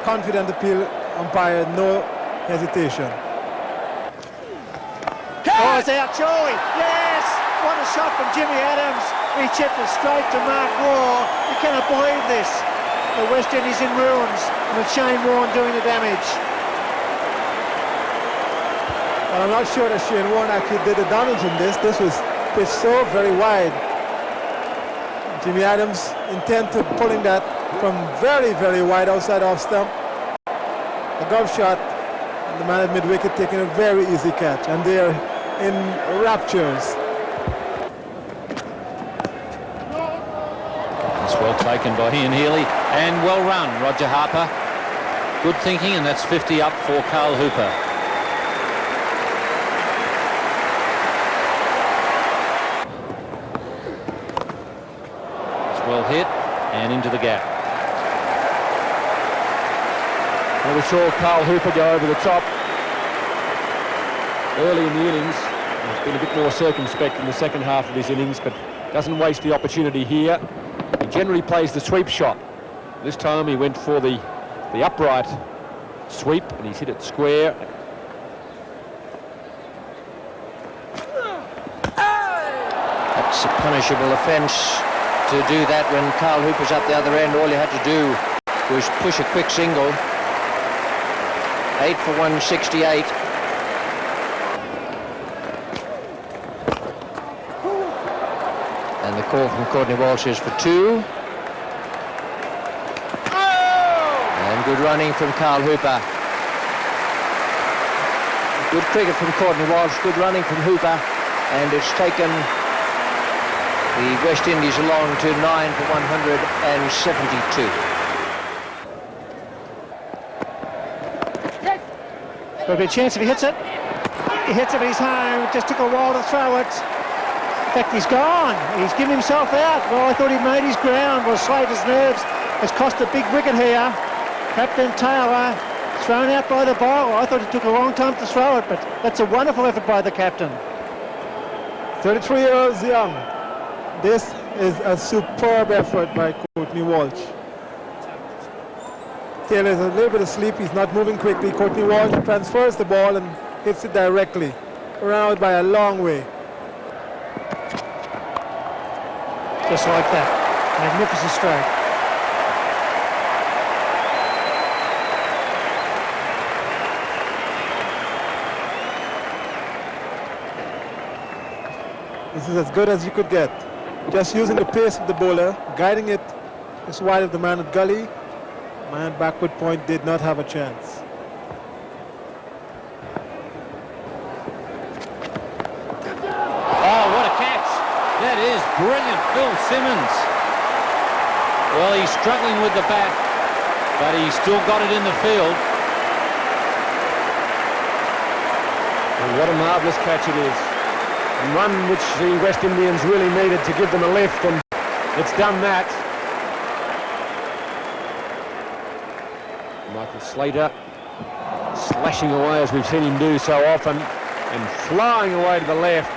confident appeal, umpire, no hesitation. Oh, it's out, Joey, yes! What a shot from Jimmy Adams. He chipped it straight to Mark Waugh. You cannot believe this. The West Indies in ruins, with Shane Warne doing the damage. Well, I'm not sure that Shane Warne actually did the damage in this. This was pitched so very wide. Jimmy Adams intent to pulling that from very, very wide outside off stump. A golf shot, and the man at mid-wicket taking a very easy catch, and they are in raptures. That's well taken by Ian Healy, and well run, Roger Harper. Good thinking, and that's 50 up for Carl Hooper. Well hit and into the gap. Well, we saw Carl Hooper go over the top early in the innings. He's been a bit more circumspect in the second half of his innings, but doesn't waste the opportunity here. He generally plays the sweep shot This time he went for the upright sweep, and he's hit it square. That's a punishable offence to do that when Carl Hooper's up the other end. All you had to do was push a quick single. 8 for 168. And the call from Courtney Walsh is for 2. And good running from Carl Hooper. Good cricket from Courtney Walsh, good running from Hooper, and it's taken the West Indies along to 9 for 172. Got a big chance if he hits it. He hits it, he's home. It just took a while to throw it. In fact, he's gone. He's given himself out. Well, I thought he made his ground. Well, Slater's nerves has cost a big wicket here. Captain Taylor thrown out by the bowler. I thought it took a long time to throw it, but that's a wonderful effort by the captain. 33 years young. This is a superb effort by Courtney Walsh. Taylor is a little bit asleep. He's not moving quickly. Courtney Walsh transfers the ball and hits it directly, around by a long way. Just like that. Magnificent stroke. This is as good as you could get. Just using the pace of the bowler, guiding it just wide of the man at gully. Man backward point did not have a chance. Oh, what a catch. That is brilliant, Phil Simmons. Well, he's struggling with the bat, but he's still got it in the field. And what a marvellous catch it is. And one which the West Indians really needed to give them a lift, and it's done that. Michael Slater slashing away as we've seen him do so often, and flying away to the left,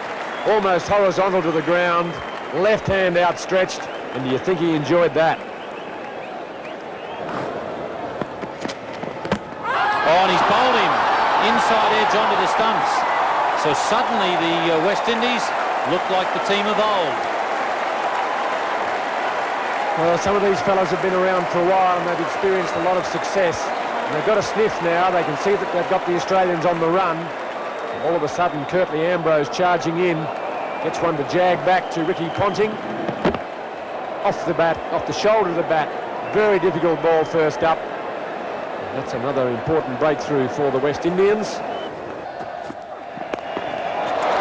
almost horizontal to the ground, left hand outstretched, and do you think he enjoyed that? Oh, and he's bowled him inside edge onto the stumps. So suddenly the West Indies look like the team of old. Well, some of these fellows have been around for a while and they've experienced a lot of success. And they've got a sniff now. They can see that they've got the Australians on the run. And all of a sudden, Curtly Ambrose charging in. Gets one to jag back to Ricky Ponting. Off the bat, off the shoulder of the bat. Very difficult ball first up. And that's another important breakthrough for the West Indians.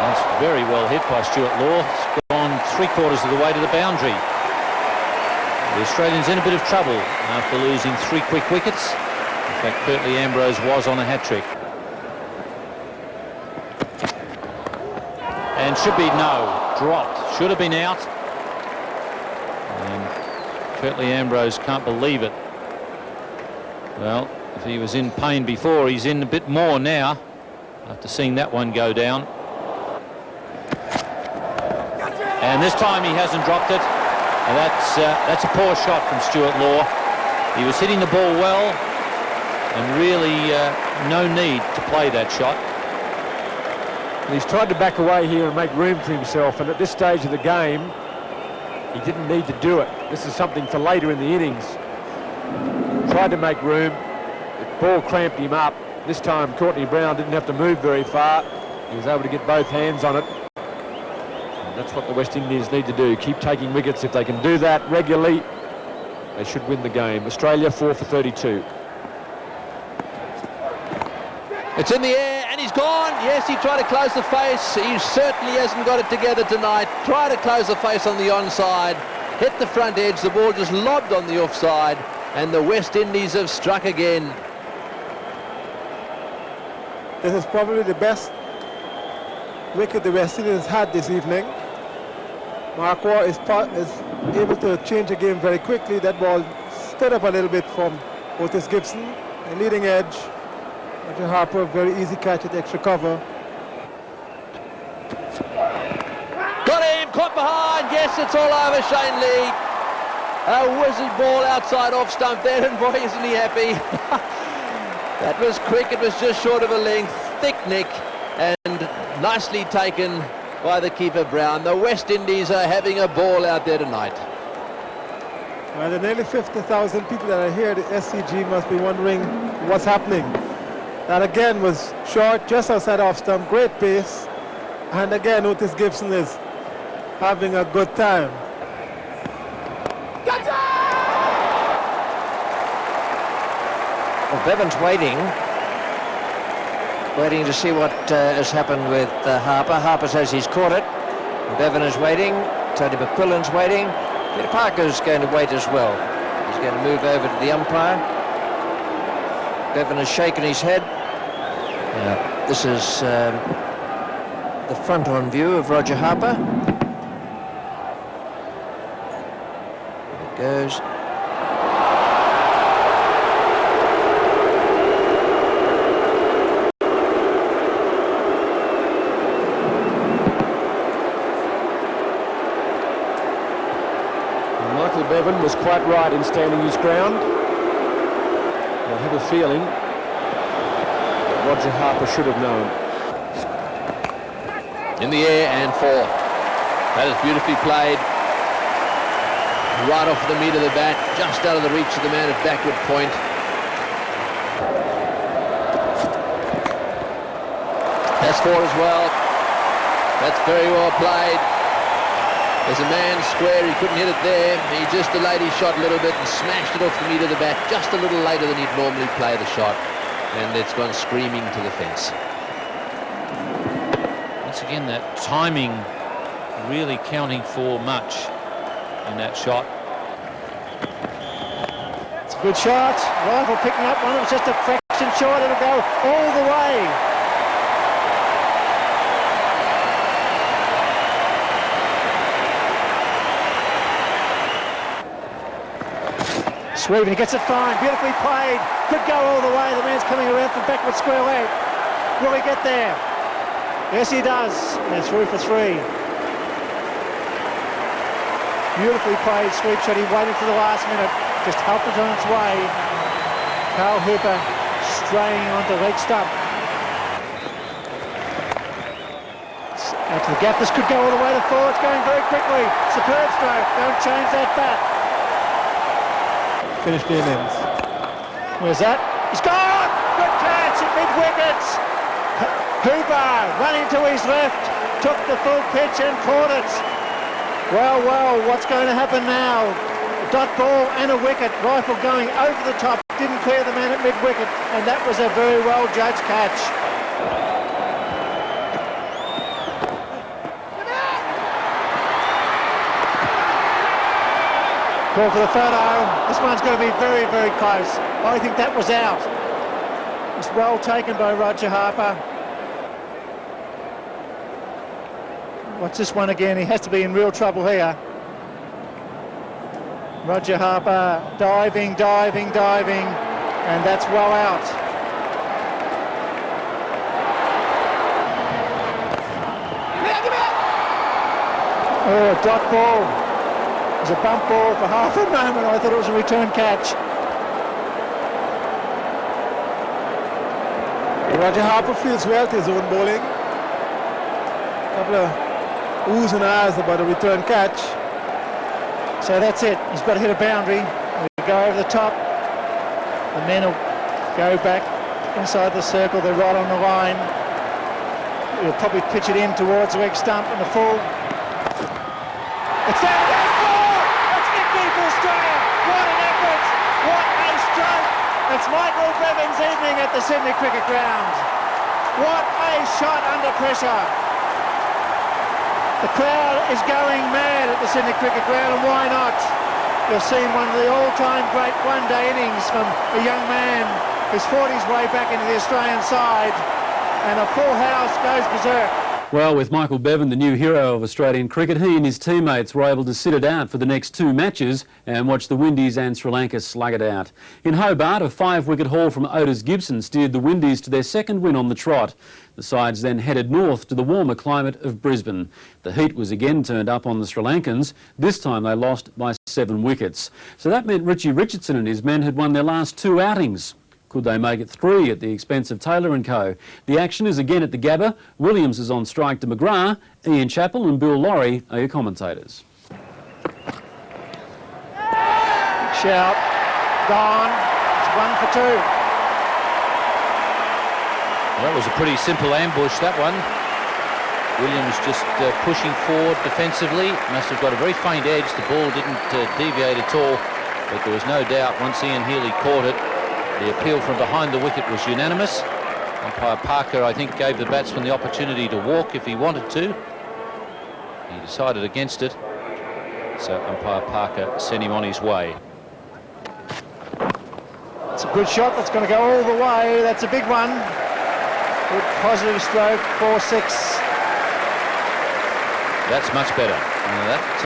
That's very well hit by Stuart Law. It's gone 3/4 of the way to the boundary. The Australians in a bit of trouble after losing 3 quick wickets. In fact, Curtly Ambrose was on a hat-trick. And should be dropped. Should have been out. And Curtly Ambrose can't believe it. Well, if he was in pain before, he's in a bit more now after seeing that one go down. And this time he hasn't dropped it. And that's a poor shot from Stuart Law. He was hitting the ball well, and really no need to play that shot. He's tried to back away here and make room for himself, and at this stage of the game, he didn't need to do it. This is something for later in the innings. Tried to make room. The ball cramped him up. This time Courtney Brown didn't have to move very far. He was able to get both hands on it. That's what the West Indians need to do. Keep taking wickets. If they can do that regularly, they should win the game. Australia 4 for 32. It's in the air and he's gone. Yes, he tried to close the face. He certainly hasn't got it together tonight. Try to close the face on the onside. Hit the front edge. The ball just lobbed on the offside. And the West Indies have struck again. This is probably the best wicket the West Indies had this evening. Mark Waugh is able to change the game very quickly. That ball stood up a little bit from Otis Gibson, the leading edge. Roger Harper, very easy catch at extra cover. Got him, caught behind. Yes, it's all over Shane Lee. A wizard ball outside off stump there, and boy, isn't he happy. That was quick, it was just short of a length, thick nick, and nicely taken by the keeper Brown. The West Indies are having a ball out there tonight. Well, the nearly 50,000 people that are here at the SCG must be wondering what's happening. That again was short, just outside off stump, great pace. And again, Otis Gibson is having a good time. Well, Bevan's waiting to see what has happened with Harper. Harper says he's caught it. Bevan is waiting. Tony McQuillan's waiting. Peter Parker's going to wait as well. He's going to move over to the umpire. Bevan has shaken his head. This is the front-on view of Roger Harper. It goes. Michael Bevan was quite right in standing his ground. I have a feeling that Roger Harper should have known. In the air and 4. That is beautifully played. Right off the meat of the bat, just out of the reach of the man at backward point. That's 4 as well. That's very well played. There's a man square, he couldn't hit it there. He just delayed his shot a little bit and smashed it off the meat of the bat just a little later than he'd normally play the shot. And it's gone screaming to the fence. Once again, that timing really counting for much in that shot. It's a good shot. Rifle picking up one. It was just a fraction short. It'll go all the way. Sweeping, he gets it fine, beautifully played, could go all the way, the man's coming around from backward square leg. Will he get there? Yes, he does. They're through for 3. Beautifully played sweep shot, he waited for the last minute, just helped it on its way. Carl Hooper straying onto leg stump. Out to the gap, this could go all the way to 4, it's going very quickly. Superb stroke, don't change that bat. Finished the innings. Where's that? He's gone! Good catch at mid-wickets. Hooper running to his left, took the full pitch and caught it. Well, what's going to happen now? A dot ball and a wicket. Rifle going over the top, didn't clear the man at mid-wicket, and that was a very well judged catch. Call for the photo. This one's going to be very, very close. I think that was out. It's well taken by Roger Harper. What's this one again? He has to be in real trouble here. Roger Harper diving, and that's well out. Oh, a dot ball. It was a bump ball for half a moment. I thought it was a return catch. Roger Harper feels well to his own bowling. A couple of oohs and ahs about a return catch. So that's it. He's got to hit a boundary. We go over the top. The men will go back inside the circle. They're right on the line. He'll probably pitch it in towards the leg stump and the full. It's there. What an effort! What a stroke! It's Michael Bevan's evening at the Sydney Cricket Ground. What a shot under pressure! The crowd is going mad at the Sydney Cricket Ground, and why not? You've seen one of the all-time great one-day innings from a young man who's fought his way back into the Australian side, and a full house goes berserk. Well, with Michael Bevan, the new hero of Australian cricket, he and his teammates were able to sit it out for the next 2 matches and watch the Windies and Sri Lanka slug it out. In Hobart, a 5-wicket haul from Otis Gibson steered the Windies to their second win on the trot. The sides then headed north to the warmer climate of Brisbane. The heat was again turned up on the Sri Lankans. This time they lost by 7 wickets. So that meant Richie Richardson and his men had won their last 2 outings. Could they make it 3 at the expense of Taylor and co? The action is again at the Gabba. Williams is on strike to McGrath. Ian Chappell and Bill Laurie are your commentators. Shout. Gone. It's 1 for 2. That was a pretty simple ambush, that one. Williams just pushing forward defensively. Must have got a very faint edge. The ball didn't deviate at all. But there was no doubt once Ian Healy caught it, the appeal from behind the wicket was unanimous. Umpire Parker, I think, gave the batsman the opportunity to walk if he wanted to. He decided against it. So umpire Parker sent him on his way. It's a good shot. That's going to go all the way. That's a big one. Good positive stroke, 4-6. That's much better.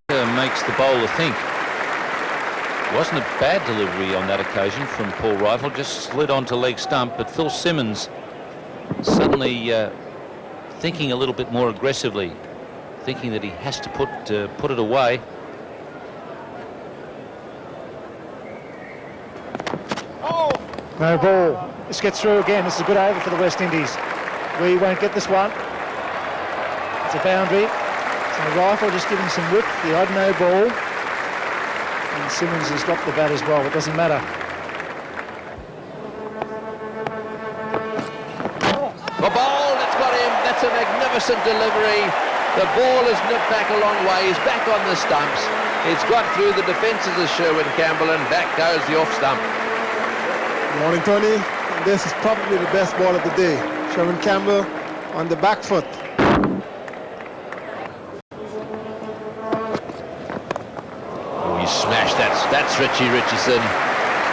That makes the bowler think. It wasn't a bad delivery on that occasion from Paul Rifle, just slid onto leg stump, but Phil Simmons suddenly thinking a little bit more aggressively, thinking that he has to put it away. No ball. This gets through again. This is a good over for the West Indies. We won't get this one. It's a boundary. So Rifle just giving some whip, the odd no ball. And Simmons has dropped the bat as well. It doesn't matter. The ball, that's got him. That's a magnificent delivery. The ball has nipped back a long way. He's back on the stumps. It's got through the defences of Sherwin Campbell, and back goes the off stump. Good morning, Tony. This is probably the best ball of the day. Sherwin Campbell on the back foot. Oh, he smashed that. That's Richie Richardson.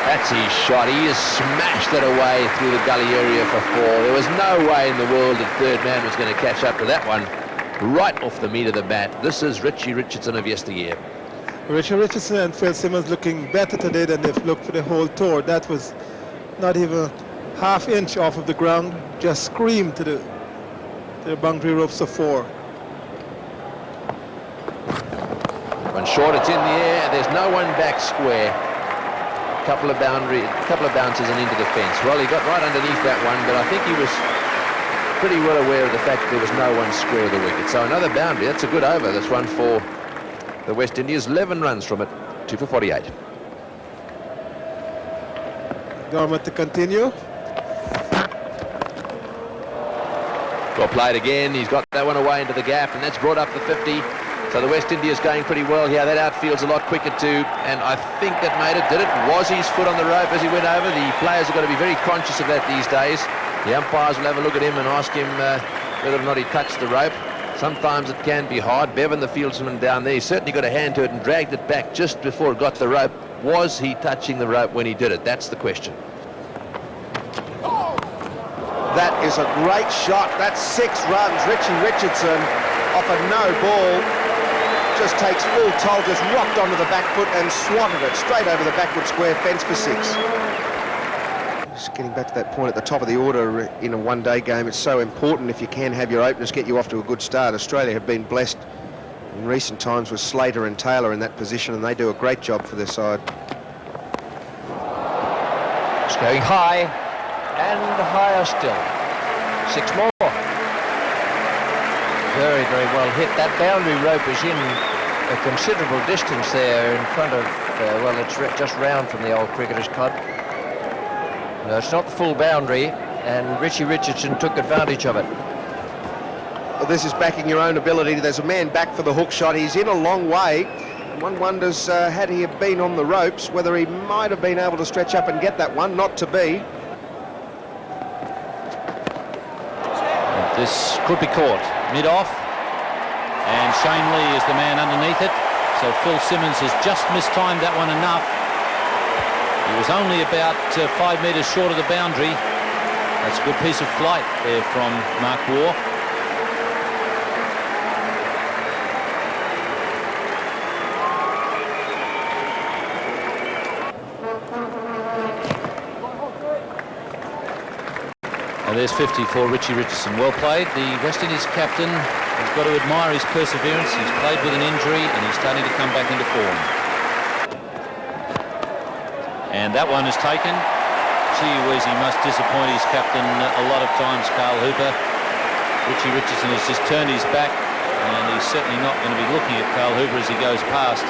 That's his shot. He has smashed it away through the gully area for 4. There was no way in the world that third man was going to catch up to that one. Right off the meat of the bat. This is Richie Richardson of yesteryear. Richie Richardson and Phil Simmons looking better today than they've looked for the whole tour. That was not even ½ inch off of the ground. Just screamed to the boundary ropes of 4. One short, it's in the air. There's no one back square. A couple of bounces and into the fence. Well, he got right underneath that one, but I think he was pretty well aware of the fact that there was no one square of the wicket. So another boundary. That's a good over. That's one for the West Indies. 11 runs from it. 2 for 48. Dormant to continue. Well played again. He's got that one away into the gap, and that's brought up the 50. So the West Indies going pretty well here. That outfield's a lot quicker too, and I think that made it. Did it? Was his foot on the rope as he went over? The players have got to be very conscious of that these days. The umpires will have a look at him and ask him whether or not he touched the rope. Sometimes it can be hard. Bevan, the fieldsman down there, he certainly got a hand to it and dragged it back just before it got the rope. Was he touching the rope when he did it? That's the question. That is a great shot. That's 6 runs. Richie Richardson off a no ball. Just takes full toll, just rocked onto the back foot and swatted it straight over the backward square fence for 6. Just getting back to that point at the top of the order in a one-day game, it's so important if you can have your openers get you off to a good start. Australia have been blessed in recent times with Slater and Taylor in that position, and they do a great job for their side. It's going high and higher still. 6 more. Very, very well hit. That boundary rope is in a considerable distance there in front of, well, it's just round from the old Cricketers Club. No, it's not the full boundary, and Richie Richardson took advantage of it. Well, this is backing your own ability. There's a man back for the hook shot. He's in a long way, and one wonders, had he have been on the ropes, whether he might have been able to stretch up and get that one. Not to be. This could be caught mid-off, and Shane Lee is the man underneath it. So Phil Simmons has just mistimed that one enough. He was only about 5 metres short of the boundary. That's a good piece of flight there from Mark Waugh. There's 50 for Richie Richardson. Well played. The West Indies captain has got to admire his perseverance. He's played with an injury and he's starting to come back into form. And that one is taken. Gee whiz, he must disappoint his captain a lot of times, Carl Hooper. Richie Richardson has just turned his back and he's certainly not going to be looking at Carl Hooper as he goes past.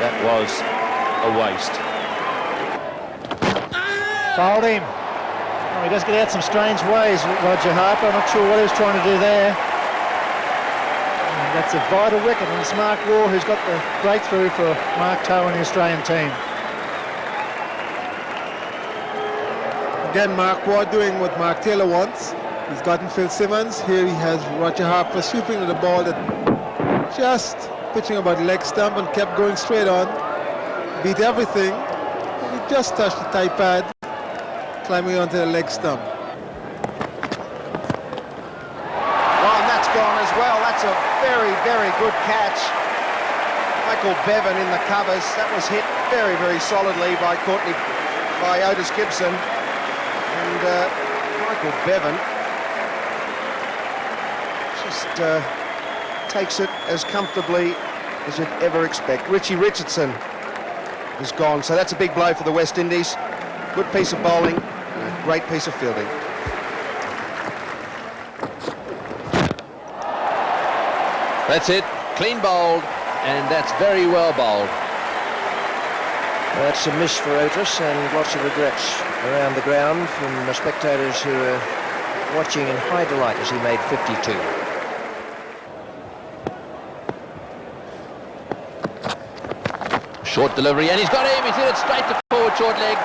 That was a waste. Fouled him. Oh, he does get out some strange ways, Roger Harper. I'm not sure what he was trying to do there. And that's a vital wicket, and it's Mark Waugh who's got the breakthrough for Mark Toe and the Australian team. Again, Mark Waugh doing what Mark Taylor wants. He's gotten Phil Simmons. Here he has Roger Harper sweeping to the ball that just pitching about leg stump and kept going straight on. Beat everything. He just touched the tie pad, climbing onto the leg stump. Oh, and that's gone as well. That's a very, very good catch. Michael Bevan in the covers. That was hit very, very solidly by Otis Gibson. And Michael Bevan just takes it as comfortably as you'd ever expect. Richie Richardson is gone, so that's a big blow for the West Indies. Good piece of bowling, and a great piece of fielding. That's it, clean bowled, and that's very well bowled. That's a miss for Otis, and lots of regrets around the ground from the spectators who are watching in high delight as he made 52. Short delivery, and he's got him. He's hit it straight to forward short leg.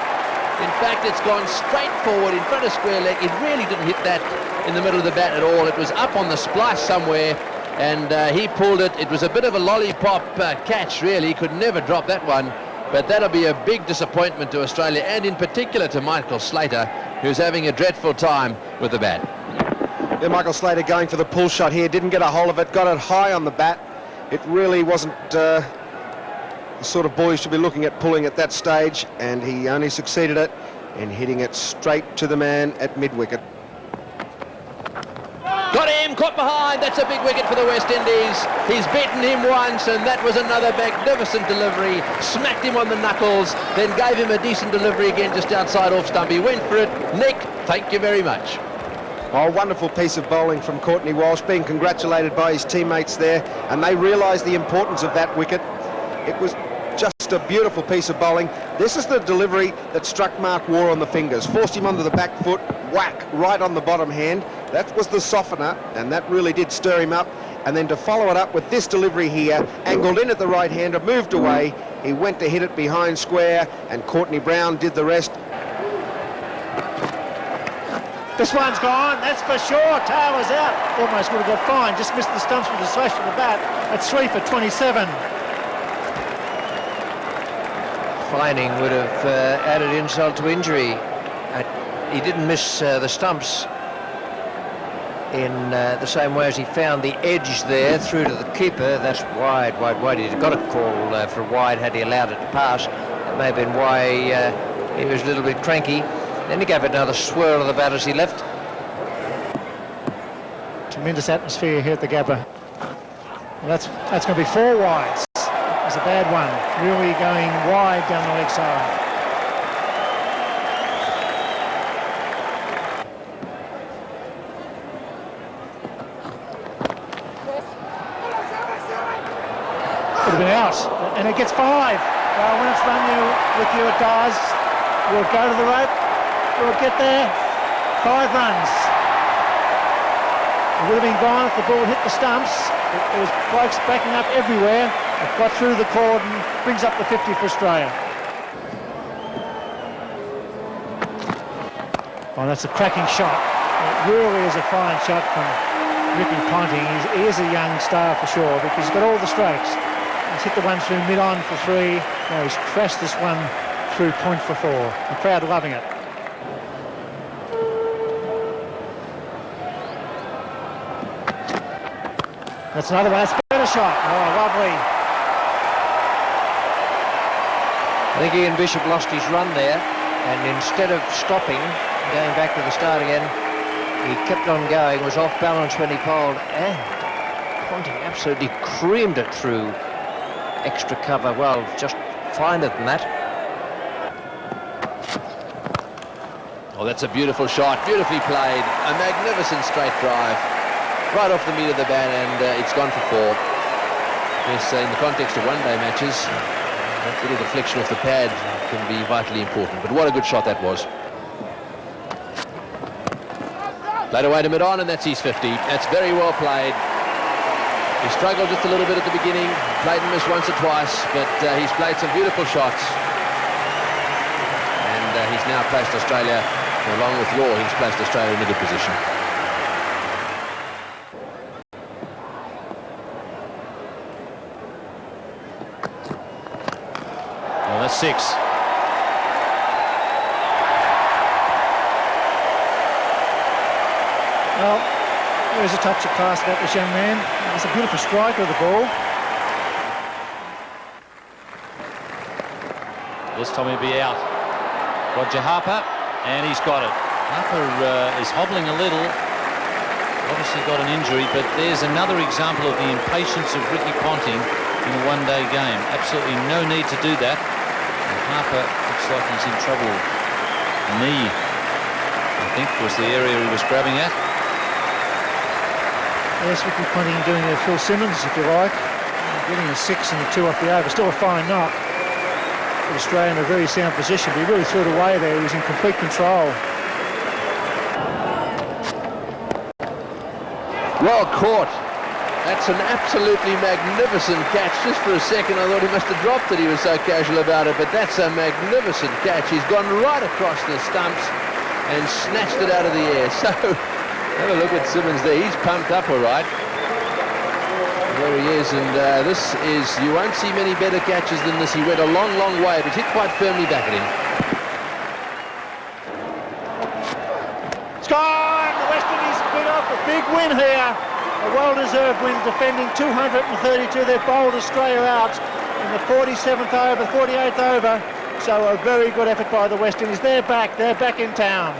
In fact, it's gone straight forward in front of square leg. It really didn't hit that in the middle of the bat at all. It was up on the splice somewhere, and he pulled it. It was a bit of a lollipop catch, really. He could never drop that one. But that'll be a big disappointment to Australia, and in particular to Michael Slater, who's having a dreadful time with the bat. Yeah, Michael Slater going for the pull shot here. Didn't get a hold of it. Got it high on the bat. It really wasn't the sort of ball you should be looking at pulling at that stage, and he only succeeded it in hitting it straight to the man at mid-wicket. Got him, caught behind. That's a big wicket for the West Indies. He's beaten him once, and that was another magnificent delivery. Smacked him on the knuckles, then gave him a decent delivery again just outside off stump. He went for it. Nick, thank you very much. Oh, wonderful piece of bowling from Courtney Walsh, being congratulated by his teammates there, and they realised the importance of that wicket. It was just a beautiful piece of bowling. This is the delivery that struck Mark Waugh on the fingers, forced him onto the back foot, whack, right on the bottom hand. That was the softener, and that really did stir him up. And then to follow it up with this delivery here, angled in at the right-hander, moved away. He went to hit it behind square, and Courtney Brown did the rest. This one's gone, that's for sure. Taylor's out. Almost would have got fine, just missed the stumps with a slash of the bat. That's 3 for 27. Fining would have added insult to injury. He didn't miss the stumps in the same way as he found the edge there through to the keeper. That's wide. He'd got a call for wide had he allowed it to pass. That may have been why he was a little bit cranky. Then he gave it another swirl of the bat as he left. Tremendous atmosphere here at the Gabba. Well, that's going to be 4 wides. It was a bad one. Really going wide down the leg side. Could have been out, and it gets 5. Well, when it's run with you, it does. Will it go to the rope? Will it get there? 5 runs. It would have been gone if the ball hit the stumps. There was blokes backing up everywhere. It got through the cordon, brings up the 50 for Australia. Oh, that's a cracking shot. It really is a fine shot from Ricky Ponting. He is a young star for sure, because he's got all the strokes. He's hit the one through mid-on for 3. Now he's crashed this one through point for 4. The crowd loving it. That's another one. That's a better shot. Oh, lovely. I think Ian Bishop lost his run there, and instead of stopping, going back to the start again. He kept on going, was off balance when he poled, and Ponting absolutely creamed it through extra cover. Well, just finer than that. Oh, that's a beautiful shot, beautifully played. A magnificent straight drive. Right off the meat of the bat, and it's gone for 4. Yes, in the context of one-day matches, that little deflection off the pad can be vitally important. But what a good shot that was. Played away to mid-on, and that's his 50. That's very well played. He struggled just a little bit at the beginning, played and missed once or twice, but he's played some beautiful shots. And he's now placed Australia, along with Law, he's placed Australia in a good position. Well, that's 6. Well, there's a touch of class about this young man. He's a beautiful striker of the ball. This time he'll be out. Roger Harper, and he's got it. Harper is hobbling a little. Obviously got an injury, but there's another example of the impatience of Ricky Ponting in a one-day game. Absolutely no need to do that. And Harper looks like he's in trouble. Knee, I think, was the area he was grabbing at. Yes, Ricky Ponting doing a Phil Simmons, if you like. Getting a 6 and a 2 off the over. Still a fine knock. But Australia in a very sound position. But he really threw it away there. He was in complete control. Well caught. That's an absolutely magnificent catch. Just for a second I thought he must have dropped it. He was so casual about it, but that's a magnificent catch. He's gone right across the stumps and snatched it out of the air. So have a look at Simmons there. He's pumped up all right. There he is, and this is, you won't see many better catches than this. He went a long, long way, but hit quite firmly back at him. Score! The West Indies bit off a big win here. A well-deserved win, defending 232. They've bowled Australia out in the 47th over, 48th over. So a very good effort by the West Indies. They're back in town.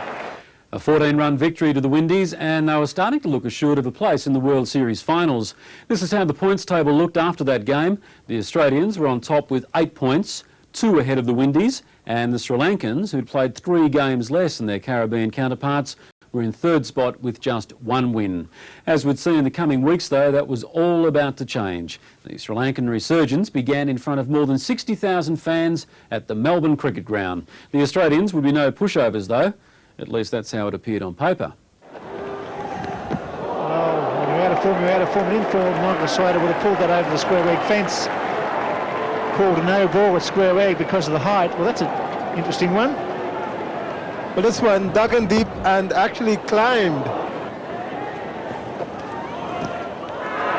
A 14-run victory to the Windies, and they were starting to look assured of a place in the World Series finals. This is how the points table looked after that game. The Australians were on top with 8 points, 2 ahead of the Windies, and the Sri Lankans, who'd played 3 games less than their Caribbean counterparts, were in 3rd spot with just 1 win. As we'd see in the coming weeks, though, that was all about to change. The Sri Lankan resurgence began in front of more than 60,000 fans at the Melbourne Cricket Ground. The Australians would be no pushovers, though. At least that's how it appeared on paper. Well, when you're out of form, you're out of form. An in-form, Michael Slater would have pulled that over the square leg fence. Called a no ball at square leg because of the height. Well, that's an interesting one. But this one dug in deep and actually climbed.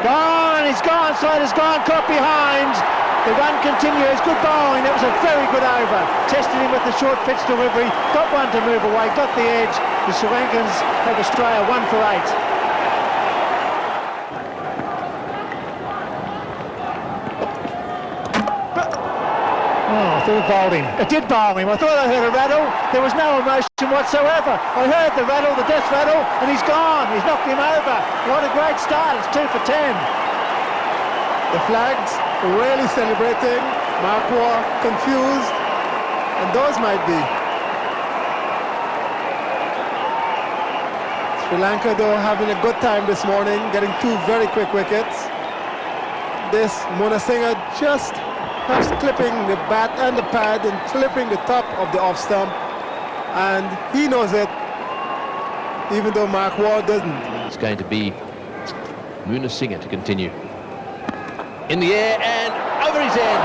Gone, he's gone, Slater's gone, caught behind. The run continues, good bowling, that was a very good over. Tested him with the short pitch delivery, got one to move away, got the edge. The Sri Lankans have Australia 1 for 8. Oh, I thought it bowled him. It did bowl him. I thought I heard a rattle. There was no emotion whatsoever. I heard the rattle, the death rattle, and he's gone. He's knocked him over. What a great start. It's 2 for 10. The flags really celebrating. Mark Waugh confused, and those might be. Sri Lanka, though, having a good time this morning, getting 2 very quick wickets. This Monasinghe just perhaps clipping the bat and the pad and clipping the top of the off stump, and he knows it, even though Mark Waugh doesn't. It's going to be Monasinghe to continue. In the air and over his head.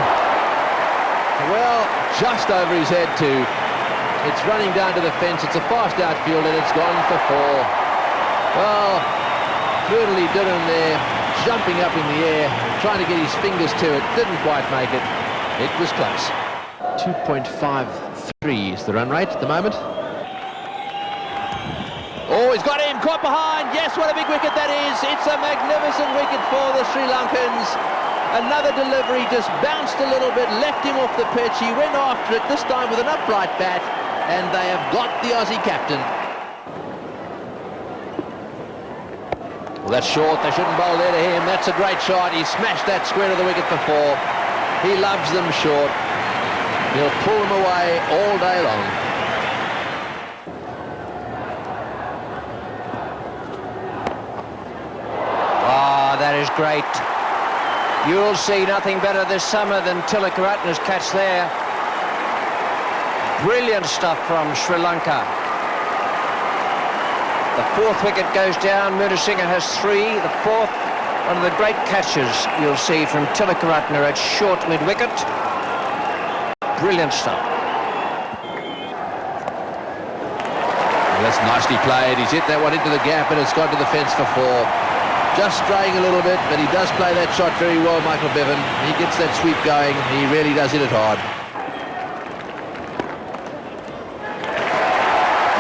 Well, just over his head too. It's running down to the fence. It's a fast outfield and it's gone for 4. Well, brutally Dillon there, jumping up in the air, trying to get his fingers to it. Didn't quite make it. It was close. 2.53 is the run rate at the moment. Oh, he's got him, caught behind. Yes, what a big wicket that is. It's a magnificent wicket for the Sri Lankans. Another delivery, just bounced a little bit, left him off the pitch. He went after it, this time with an upright bat, and they have got the Aussie captain. Well, that's short. They shouldn't bowl there to him. That's a great shot. He smashed that square to the wicket for 4. He loves them short. He'll pull them away all day long. Ah, that is great. You'll see nothing better this summer than Tilakaratne's catch there. Brilliant stuff from Sri Lanka. The 4th wicket goes down. Mudasinghe has 3. The 4th, one of the great catches you'll see from Tilakaratne at short mid-wicket. Brilliant stuff. Well, that's nicely played. He's hit that one into the gap and it's gone to the fence for 4. Just straying a little bit, but he does play that shot very well, Michael Bevan. He gets that sweep going. He really does hit it hard.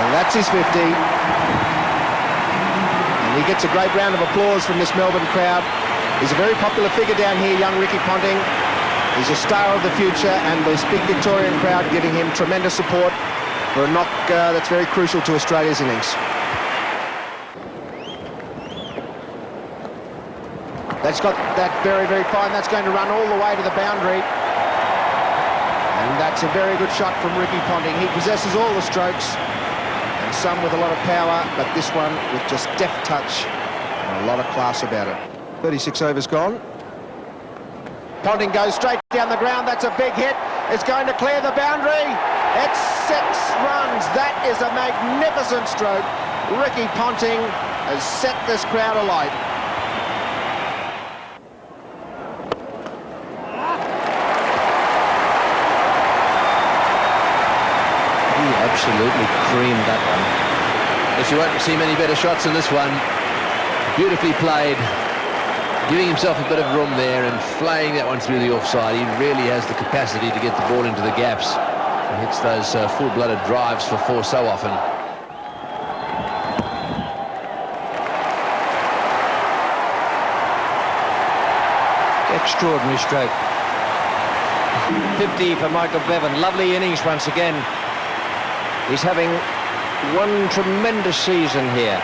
And that's his 50. And he gets a great round of applause from this Melbourne crowd. He's a very popular figure down here, young Ricky Ponting. He's a star of the future, and this big Victorian crowd giving him tremendous support for a knock that's very crucial to Australia's innings. That's got that very, very fine. That's going to run all the way to the boundary. And that's a very good shot from Ricky Ponting. He possesses all the strokes, and some with a lot of power, but this one with just deft touch and a lot of class about it. 36 overs gone. Ponting goes straight down the ground. That's a big hit. It's going to clear the boundary. It's 6 runs. That is a magnificent stroke. Ricky Ponting has set this crowd alight. He absolutely creamed that one. Yes, you won't see many better shots than this one. Beautifully played. Giving himself a bit of room there and flaying that one through the offside. He really has the capacity to get the ball into the gaps. He hits those full-blooded drives for 4 so often. Extraordinary stroke. 50 for Michael Bevan. Lovely innings once again. He's having one tremendous season here.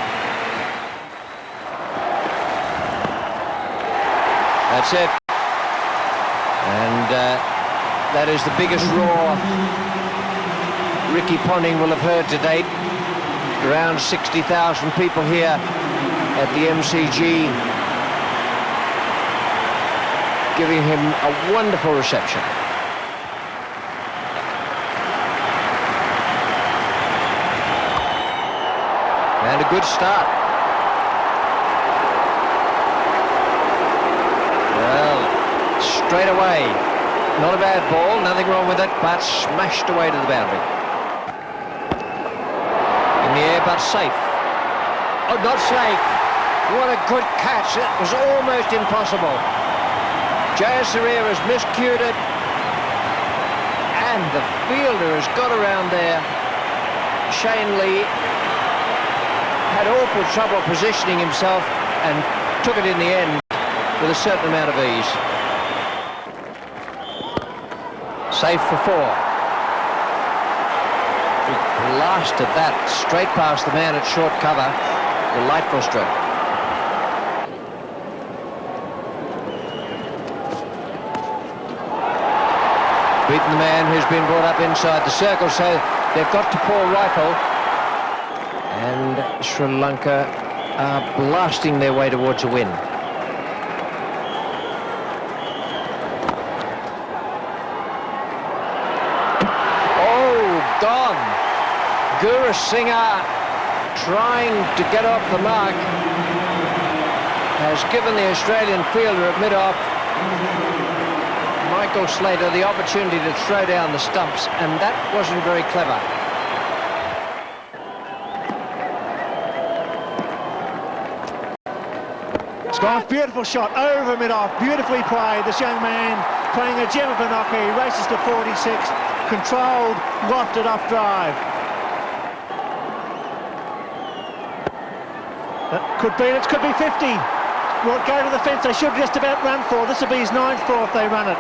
That's it. And that is the biggest roar Ricky Ponting will have heard to date. Around 60,000 people here at the MCG giving him a wonderful reception. And a good start. Straight away, not a bad ball, nothing wrong with it, but smashed away to the boundary. In the air, but safe. Oh, not safe. What a good catch. It was almost impossible. Jayasuriya has miscued it, and the fielder has got around there. Shane Lee had awful trouble positioning himself and took it in the end with a certain amount of ease. Safe for 4. He blasted that straight past the man at short cover. Delightful stroke. Beaten the man who's been brought up inside the circle, so they've got to pour rifle. And Sri Lanka are blasting their way towards a win. Gurusinghe, trying to get off the mark, has given the Australian fielder at mid-off, Michael Slater, the opportunity to throw down the stumps, and that wasn't very clever. It's gone, beautiful shot over mid-off, beautifully played. This young man playing a gem of a knocker. He races to 46, controlled, lofted off drive. Could be, it could be 50. Will go to the fence. They should just about run for. This will be his 9th throw if they run it.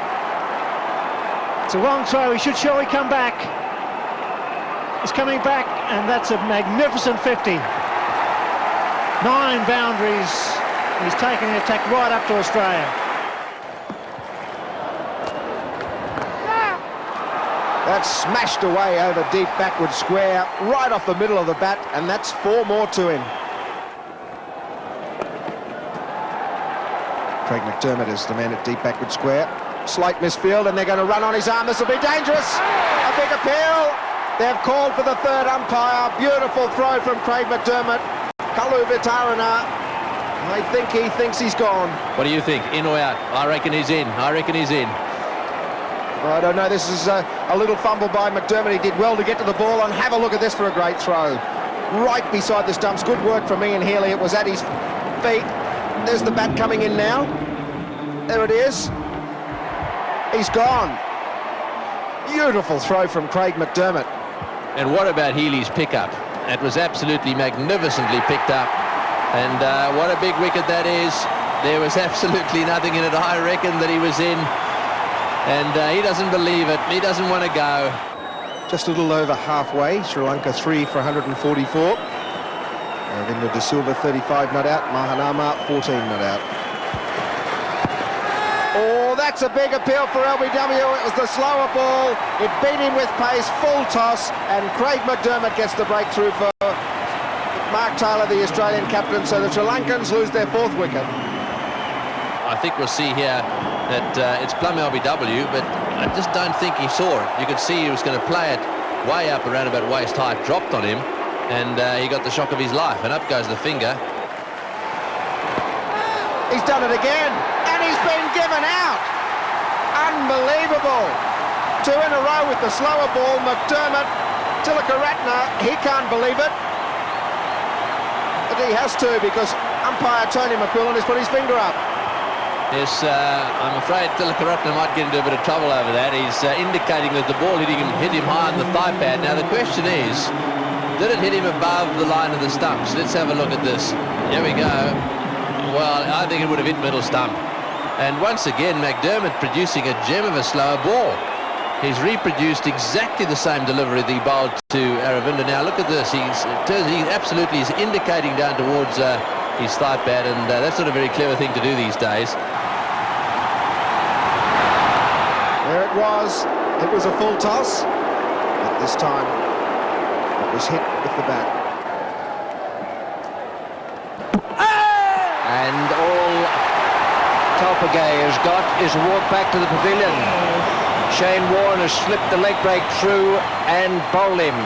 It's a long throw. He should surely come back. is coming back, and that's a magnificent 50. 9 boundaries. He's taking the attack right up to Australia. That's smashed away over deep backward square, right off the middle of the bat, and that's 4 more to him. Craig McDermott is the man at deep backward square. Slight misfield, and they're going to run on his arm. This will be dangerous. A big appeal. They've called for the third umpire. Beautiful throw from Craig McDermott. Kalu Vitarana, I think he thinks he's gone. What do you think? In or out? I reckon he's in. I reckon he's in. I don't know. This is a little fumble by McDermott. He did well to get to the ball, and have a look at this for a great throw. Right beside the stumps. Good work from Ian Healy. It was at his feet. There's the bat coming in now. There it is. He's gone. Beautiful throw from Craig McDermott. And what about Healy's pickup? It was absolutely magnificently picked up. And what a big wicket that is. There was absolutely nothing in it. I reckon that he was in. And he doesn't believe it. He doesn't want to go. Just a little over halfway. Sri Lanka 3 for 144. Ravinda De Silva 35 not out. Mahanama 14 not out. Oh, that's a big appeal for LBW. It was the slower ball. It beat him with pace, full toss, and Craig McDermott gets the breakthrough for Mark Taylor, the Australian captain. So the Sri Lankans lose their 4th wicket. I think we'll see here that it's plumb LBW, but I just don't think he saw it. You could see he was going to play it way up around about waist height, dropped on him, and he got the shock of his life, and up goes the finger. He's done it again, and he's been given out. Unbelievable. 2 in a row with the slower ball. McDermott, Tilakaratne, he can't believe it. But he has to, because umpire Tony McQuillan has put his finger up. Yes, I'm afraid Tilakaratne might get into a bit of trouble over that. He's indicating that the ball hit him high on the thigh pad. Now the question is, did it hit him above the line of the stumps? Let's have a look at this. Here we go. Well, I think it would have hit middle stump. And once again, McDermott producing a gem of a slower ball. He's reproduced exactly the same delivery that he bowled to Aravinda. Now look at this. He absolutely is indicating down towards his thigh pad, and that's not a very clever thing to do these days. There it was. It was a full toss. But this time, it was hit with the bat. And all Topagay has got is a walk back to the pavilion. Shane Warne has slipped the leg break through and bowled him.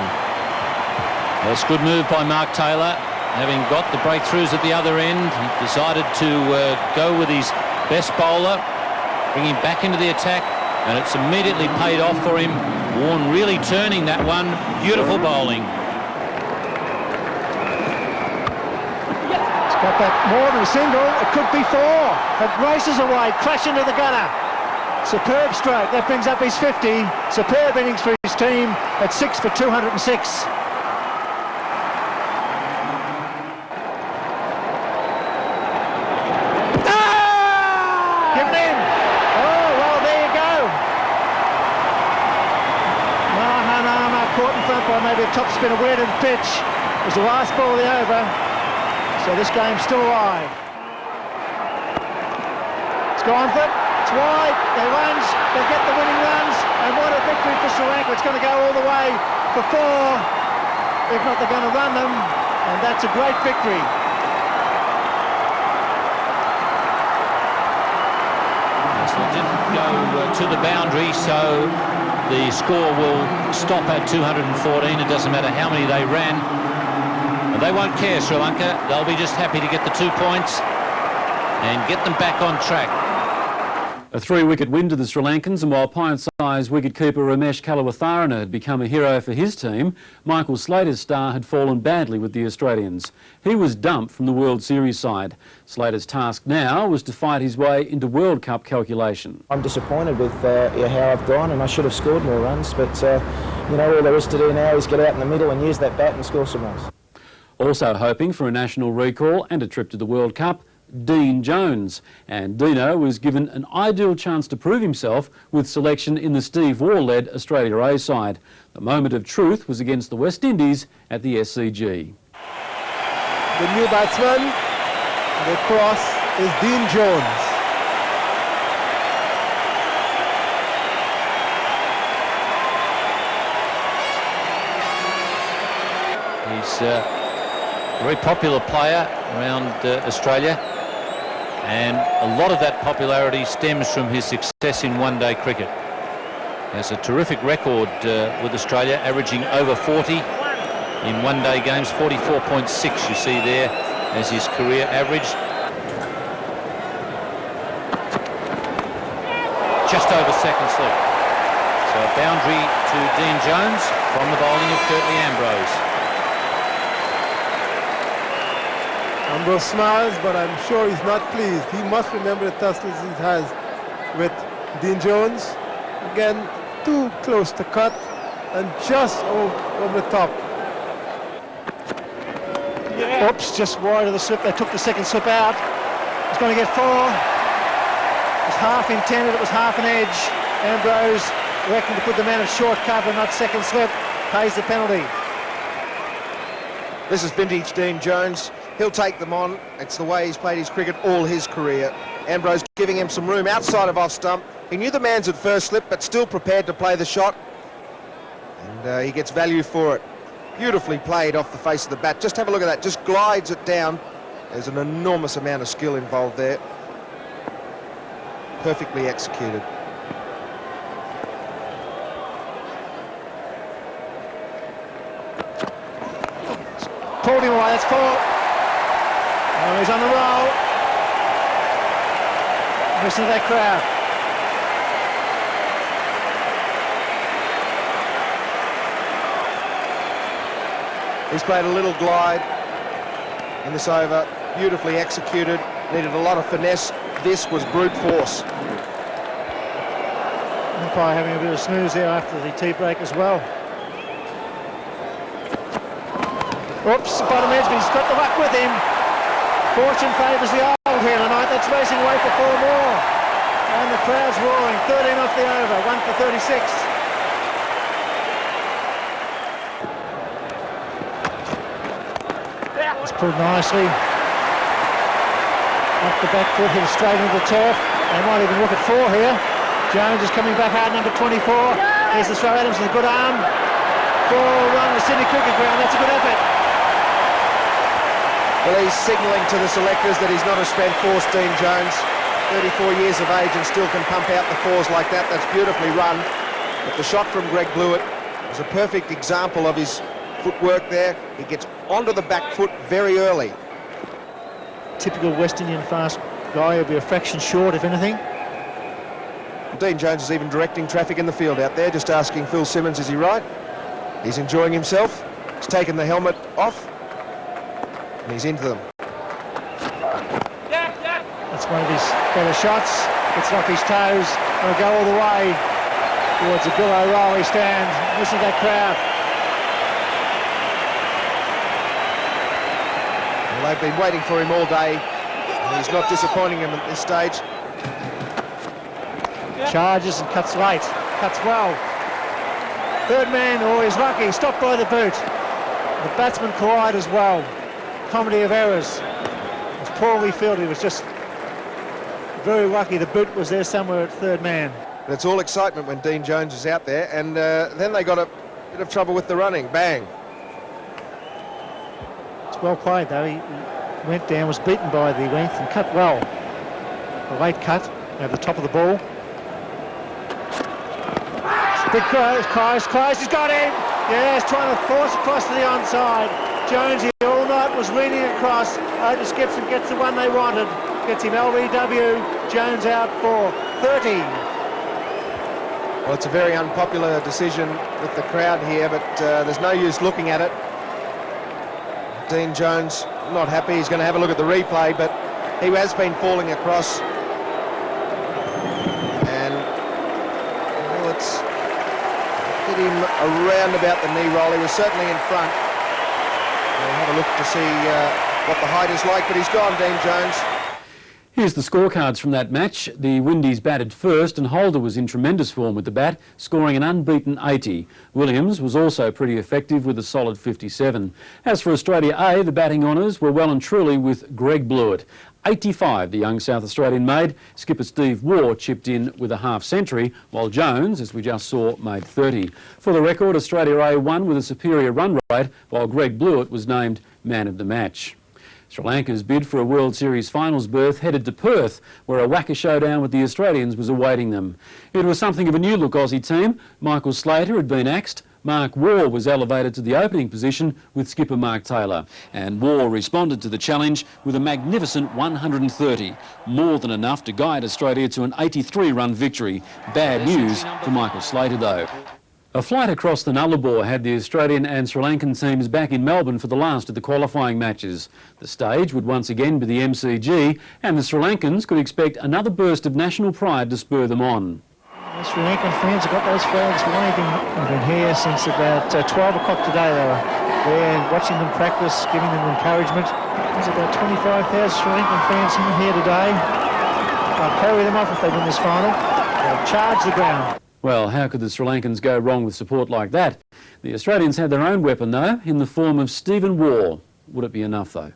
That's a good move by Mark Taylor. Having got the breakthroughs at the other end, he decided to go with his best bowler, bring him back into the attack, and it's immediately paid off for him. Warne really turning that one. Beautiful bowling. Got that more than a single. It could be 4. It races away, crash into the gutter. Superb stroke. That brings up his 50. Superb innings for his team at 6 for 206. Give it in. Oh, well, there you go. Mahanama caught in front by maybe a top spin away to the pitch. It was the last ball of the over. So this game's still alive. It's gone for it. It's wide. They runs. They get the winning runs. And what a victory for Sri Lanka. It's going to go all the way for 4. If not, they're going to run them. And that's a great victory. So it didn't go to the boundary, so the score will stop at 214. It doesn't matter how many they ran. They won't care, Sri Lanka. They'll be just happy to get the 2 points and get them back on track. A 3-wicket win to the Sri Lankans, and while Pine-Size wicketkeeper Ramesh Kalawatharana had become a hero for his team, Michael Slater's star had fallen badly with the Australians. He was dumped from the World Series side. Slater's task now was to fight his way into World Cup calculation. I'm disappointed with how I've gone, and I should have scored more runs, but you know, all there is to do now is get out in the middle and use that bat and score some runs. Also hoping for a national recall and a trip to the World Cup, Dean Jones, and Dino was given an ideal chance to prove himself with selection in the Steve Waugh-led Australia A side. The moment of truth was against the West Indies at the SCG. The new batsman, the cross is Dean Jones. He's a very popular player around Australia, and a lot of that popularity stems from his success in one-day cricket. He has a terrific record with Australia, averaging over 40 in one-day games, 44.6 you see there as his career average. Just over second slip. So a boundary to Dean Jones from the bowling of Curtly Ambrose. Ambrose smiles, but I'm sure he's not pleased. He must remember the tussles he has with Dean Jones. Again, too close to cut and just over the top. Yeah. Oops, just wide of the slip. They took the second slip out. He's going to get 4. It was half intended, it was half an edge. Ambrose, working to put the man at short cover, not second slip, pays the penalty. This is vintage Dean Jones. He'll take them on. It's the way he's played his cricket all his career. Ambrose giving him some room outside of off stump. He knew the man's at first slip, but still prepared to play the shot. And he gets value for it. Beautifully played off the face of the bat. Just have a look at that. Just glides it down. There's an enormous amount of skill involved there. Perfectly executed. Pulled him away, that's 4. Oh, he's on the roll. Listen to that crowd. He's played a little glide in this over. Beautifully executed. Needed a lot of finesse. This was brute force. Umpire having a bit of snooze there after the tea break as well. Oops, bottom edge, but he's got the luck with him. Fortune favours the old here tonight. That's racing away for 4 more. And the crowd's roaring. 13 off the over, 1 for 36. It's pulled nicely. Off the back foot, hit straight into the turf. They might even look at 4 here. Jones is coming back hard, number 24. Here's the throw. Adams with a good arm. 4 run the Sydney Cricket Ground. That's a good effort. Well, he's signalling to the selectors that he's not a spent force, Dean Jones. 34 years of age and still can pump out the 4s like that. That's beautifully run. But the shot from Greg Blewett was a perfect example of his footwork there. He gets onto the back foot very early. Typical West Indian fast guy. He'll be a fraction short, if anything. Dean Jones is even directing traffic in the field out there, just asking Phil Simmons, is he right? He's enjoying himself. He's taken the helmet off. And he's into them. That's one of his better shots. Gets it off his toes. And will go all the way towards the Bill O'Reilly stand. Listen to that crowd. Well, they've been waiting for him all day. And he's not disappointing them at this stage. Charges and cuts late. Cuts well. Third man, oh, he's lucky. Stopped by the boot. The batsman collide as well. Comedy of errors. It was poorly fielded. He was just very lucky. The boot was there somewhere at third man. But it's all excitement when Dean Jones is out there, and then they got a bit of trouble with the running. Bang. It's well played though. He went down, was beaten by the length and cut well. A late cut over the top of the ball. Big close, he's got him! Yes, trying to force across to the onside. Jonesy all night was reading across. Otis Gibson gets the one they wanted. Gets him LBW. Jones out for 30. Well, it's a very unpopular decision with the crowd here, but there's no use looking at it. Dean Jones not happy. He's going to have a look at the replay, but he has been falling across. And, well, it's hit him around about the knee roll. He was certainly in front. We'll have a look to see what the height is like, but he's gone, Dean Jones. Here's the scorecards from that match. The Windies batted first and Holder was in tremendous form with the bat, scoring an unbeaten 80. Williams was also pretty effective with a solid 57. As for Australia A, the batting honours were well and truly with Greg Blewett. 85 the young South Australian made. Skipper Steve Waugh chipped in with a half-century, while Jones, as we just saw, made 30. For the record, Australia A won with a superior run rate, while Greg Blewett was named man of the match. Sri Lanka's bid for a World Series finals berth headed to Perth, where a whacker showdown with the Australians was awaiting them. It was something of a new-look Aussie team. Michael Slater had been axed. Mark Waugh was elevated to the opening position with skipper Mark Taylor. And Waugh responded to the challenge with a magnificent 130. More than enough to guide Australia to an 83-run victory. Bad news for Michael Slater, though. A flight across the Nullarbor had the Australian and Sri Lankan teams back in Melbourne for the last of the qualifying matches. The stage would once again be the MCG, and the Sri Lankans could expect another burst of national pride to spur them on. The Sri Lankan fans have got those flags waving. They've been here since about 12 o'clock today. They were there watching them practice, giving them encouragement. There's about 25,000 Sri Lankan fans here today. They'll carry them off if they win this final. They'll charge the ground. Well, how could the Sri Lankans go wrong with support like that? The Australians had their own weapon, though, in the form of Stephen Waugh. Would it be enough, though?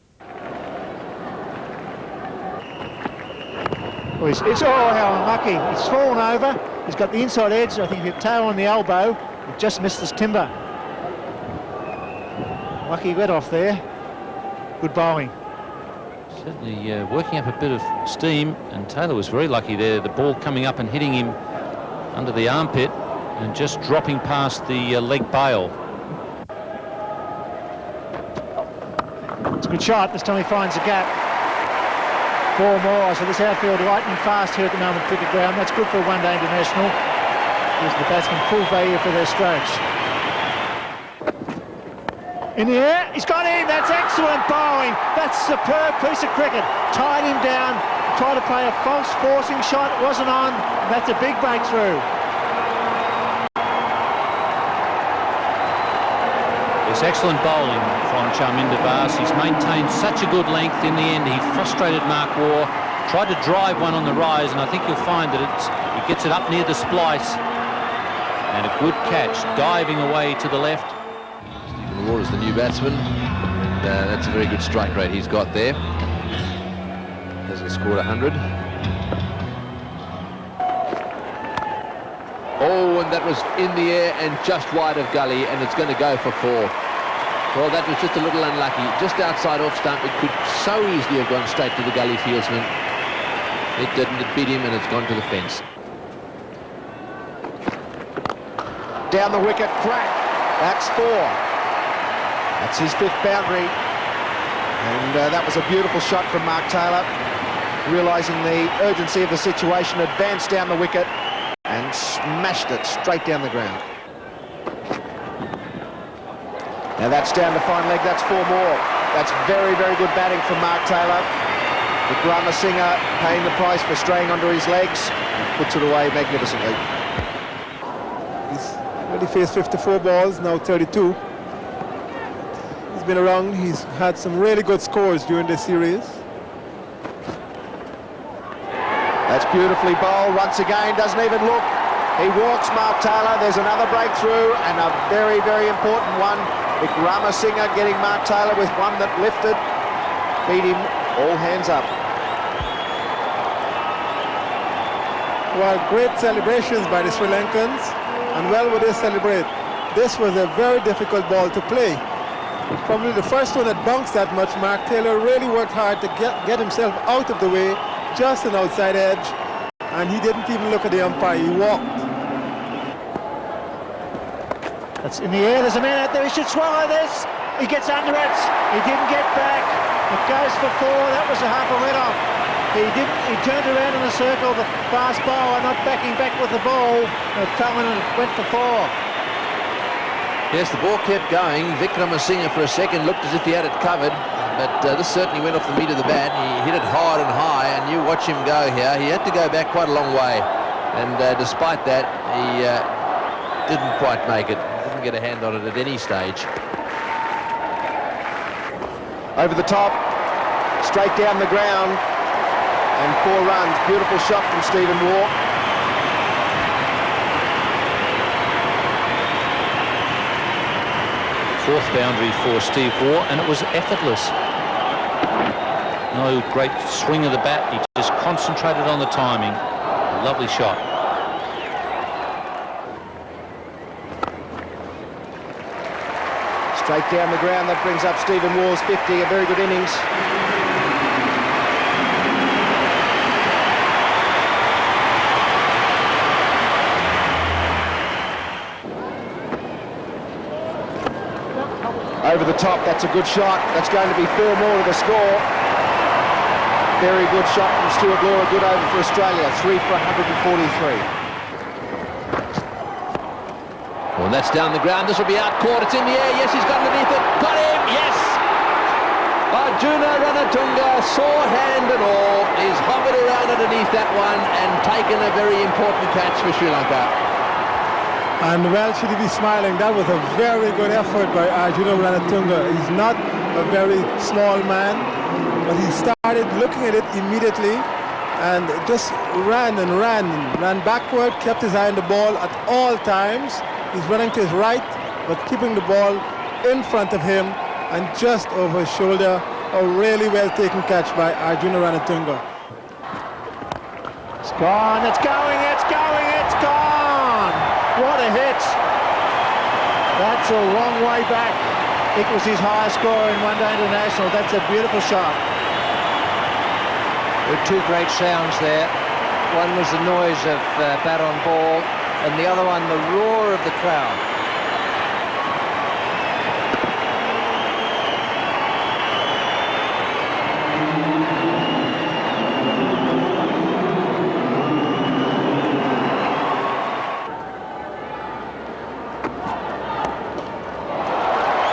Well, it's how unlucky. He's fallen over. He's got the inside edge. I think he hit tail on the elbow. He just missed his timber. Lucky let off there. Good bowling. Certainly working up a bit of steam, and Taylor was very lucky there. The ball coming up and hitting him under the armpit and just dropping past the leg bail. It's a good shot. This time he finds a gap. 4 more. So this outfield lightning fast here at the Melbourne Cricket Ground. That's good for a one-day international. Gives the batsman full value for their strokes. In the air, he's got in. That's excellent bowling. That's a superb piece of cricket. Tied him down. Tried to play a false forcing shot. It wasn't on. That's a big breakthrough. It's excellent bowling from Charminder Bas. He's maintained such a good length in the end. He frustrated Mark Waugh, tried to drive one on the rise, and I think you'll find that he gets it up near the splice. And a good catch, diving away to the left. Stephen Waugh is the new batsman, and that's a very good strike rate he's got there. Hasn't scored 100. Oh, and that was in the air and just wide of gully, and it's going to go for 4. Well, that was just a little unlucky. Just outside off stump, it could so easily have gone straight to the gully fieldsman. It didn't. It beat him, and it's gone to the fence. Down the wicket, crack. That's 4. That's his 5th boundary. And that was a beautiful shot from Mark Taylor. Realising the urgency of the situation, advanced down the wicket and smashed it straight down the ground. Now that's down to fine leg. That's 4 more. That's very, very good batting from Mark Taylor. The Grama Singer paying the price for straying onto his legs. Puts it away magnificently. He's already faced 54 balls, now 32. He's been around. He's had some really good scores during this series. That's beautifully bowled once again, doesn't even look. He walks Mark Taylor. There's another breakthrough and a very, very important one. Grama Singer getting Mark Taylor with one that lifted. Beat him all hands up. Well, great celebrations by the Sri Lankans, and well would they celebrate. This was a very difficult ball to play. Probably the first one that bounced that much. Mark Taylor really worked hard to get himself out of the way, just an outside edge, and he didn't even look at the umpire. He walked. That's in the air. There's a man out there. He should swallow this. He gets under it. He didn't get back. It goes for 4. That was a half a let-off. He turned around in a circle. The fast bowler not backing back with the ball. It fell in and it went for 4. Yes, the ball kept going. Vikramasinghe for a second looked as if he had it covered, but this certainly went off the meat of the bat. He hit it hard and high, and you watch him go here. He had to go back quite a long way, and despite that, he didn't quite make it. Didn't get a hand on it at any stage. Over the top, straight down the ground. and 4 runs. Beautiful shot from Stephen Waugh. Fourth boundary for Steve Waugh, and it was effortless. No great swing of the bat. He just concentrated on the timing. Lovely shot. Straight down the ground, that brings up Stephen Waugh's 50, a very good innings. Over the top, that's a good shot. That's going to be 4 more to the score. Very good shot from Stuart Law, a good over for Australia, 3 for 143. Well, that's down the ground. This will be out caught. It's in the air. Yes, he's got underneath it. Got him. Yes. Arjuna Ranatunga, sore hand and all, is hovered around underneath that one and taken a very important catch for Sri Lanka. And well, should he be smiling? That was a very good effort by Arjuna Ranatunga. He's not a very small man, but he started looking at it immediately and just ran backward, kept his eye on the ball at all times. He's running to his right, but keeping the ball in front of him and just over his shoulder. A really well-taken catch by Arjuna Ranatunga. It's gone, it's going, it's going, it's gone! What a hit! That's a long way back. It was his highest score in one-day international. That's a beautiful shot. There were 2 great sounds there. One was the noise of bat on ball, and the other one, the roar of the crowd.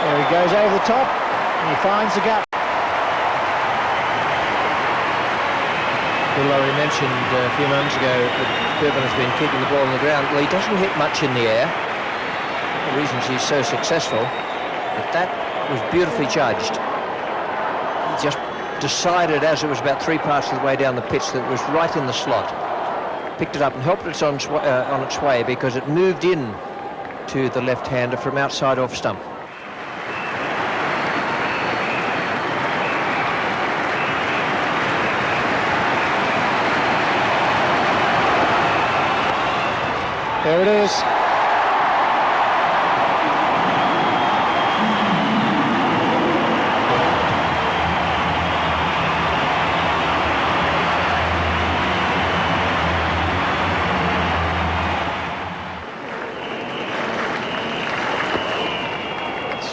There he goes over the top, and he finds the gap. Although we mentioned a few moments ago that Bevan has been keeping the ball on the ground. Well, he doesn't hit much in the air, the reasons he's so successful, but that was beautifully judged. He just decided as it was about 3 parts of the way down the pitch that it was right in the slot. Picked it up and helped it on its way because it moved in to the left-hander from outside off stump. There it is.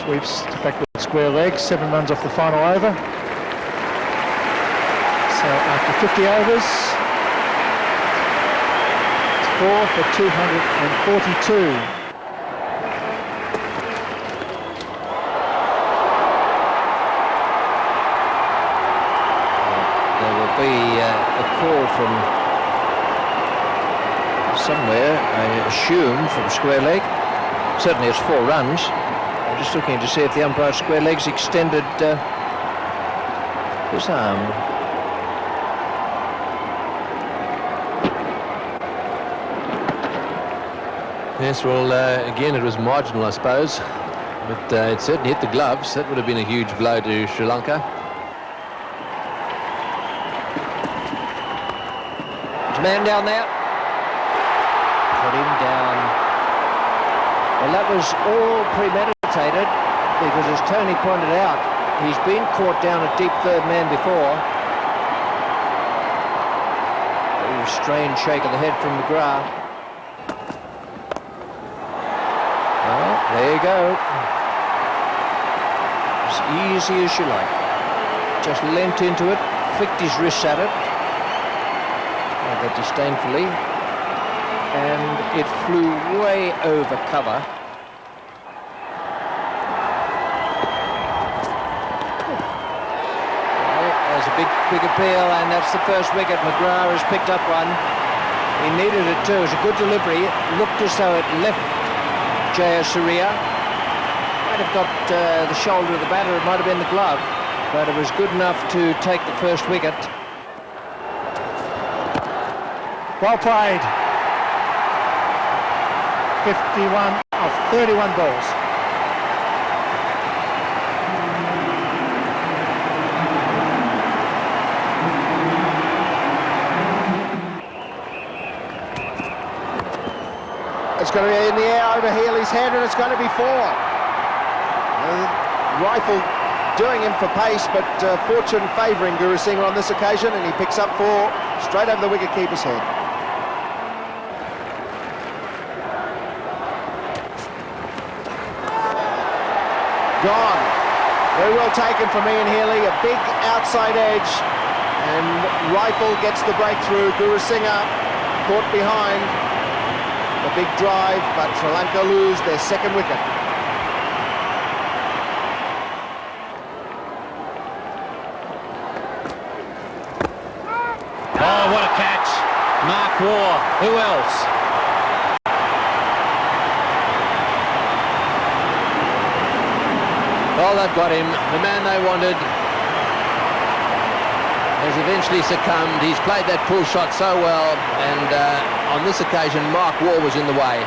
Sweeps back with square legs, 7 runs off the final over. So after 50 overs, 4 for 242. There will be a call from somewhere, I assume, from square leg. Certainly it's 4 runs. I'm just looking to see if the umpire square legs extended his arm. Yes, well, again, it was marginal, I suppose, but it certainly hit the gloves. That would have been a huge blow to Sri Lanka. There's a man down there. Put him down. Well, that was all premeditated because, as Tony pointed out, he's been caught down a deep third man before. A strange shake of the head from McGrath. Well, there you go. As easy as you like. Just leant into it, flicked his wrists at it, rather disdainfully, and it flew way over cover. Well, there's a big appeal, and that's the first wicket. McGrath has picked up one. He needed it too. It was a good delivery. It looked as though it left Jayasuriya. Might have got the shoulder of the batter, it might have been the glove, but it was good enough to take the first wicket. Well played. 51 of 31 balls. It's going to be in the air over Healy's head, and it's going to be 4. Rifle doing him for pace, but fortune favouring Guru Singh on this occasion, and he picks up 4 straight over the wicket-keeper's head. Gone. Very well taken from Ian Healy, a big outside edge, and Rifle gets the breakthrough. Guru Singh caught behind. A big drive, but Sri Lanka lose their second wicket. Oh, what a catch. Mark Waugh. Who else? Well, they've got him. The man they wanted has eventually succumbed. He's played that pull shot so well, and on this occasion Mark Waugh was in the way.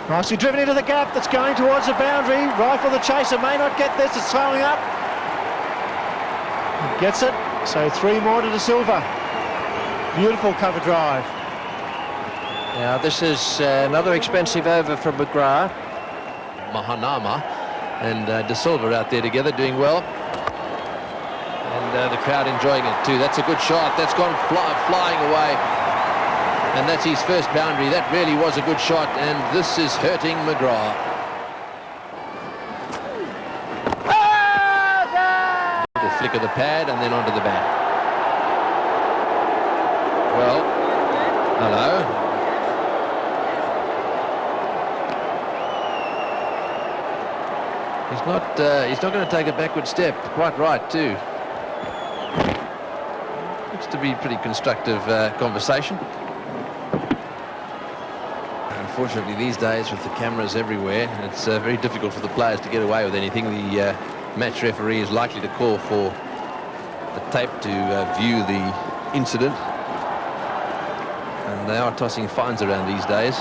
Nicely driven into the gap, that's going towards the boundary. Rifle, the chaser, may not get this, it's throwing up. He gets it, so 3 more to De Silva. Beautiful cover drive. Now this is another expensive over for McGrath. Mahanama and De Silva out there together doing well, and the crowd enjoying it too. That's a good shot. That's gone flying away, and that's his first boundary. That really was a good shot, and this is hurting McGrath. The flick of the pad and then onto the bat. Well, hello. He's not going to take a backward step. Quite right too. Looks to be a pretty constructive conversation. Unfortunately, these days with the cameras everywhere, it's very difficult for the players to get away with anything. The match referee is likely to call for the tape to view the incident, and they are tossing fines around these days.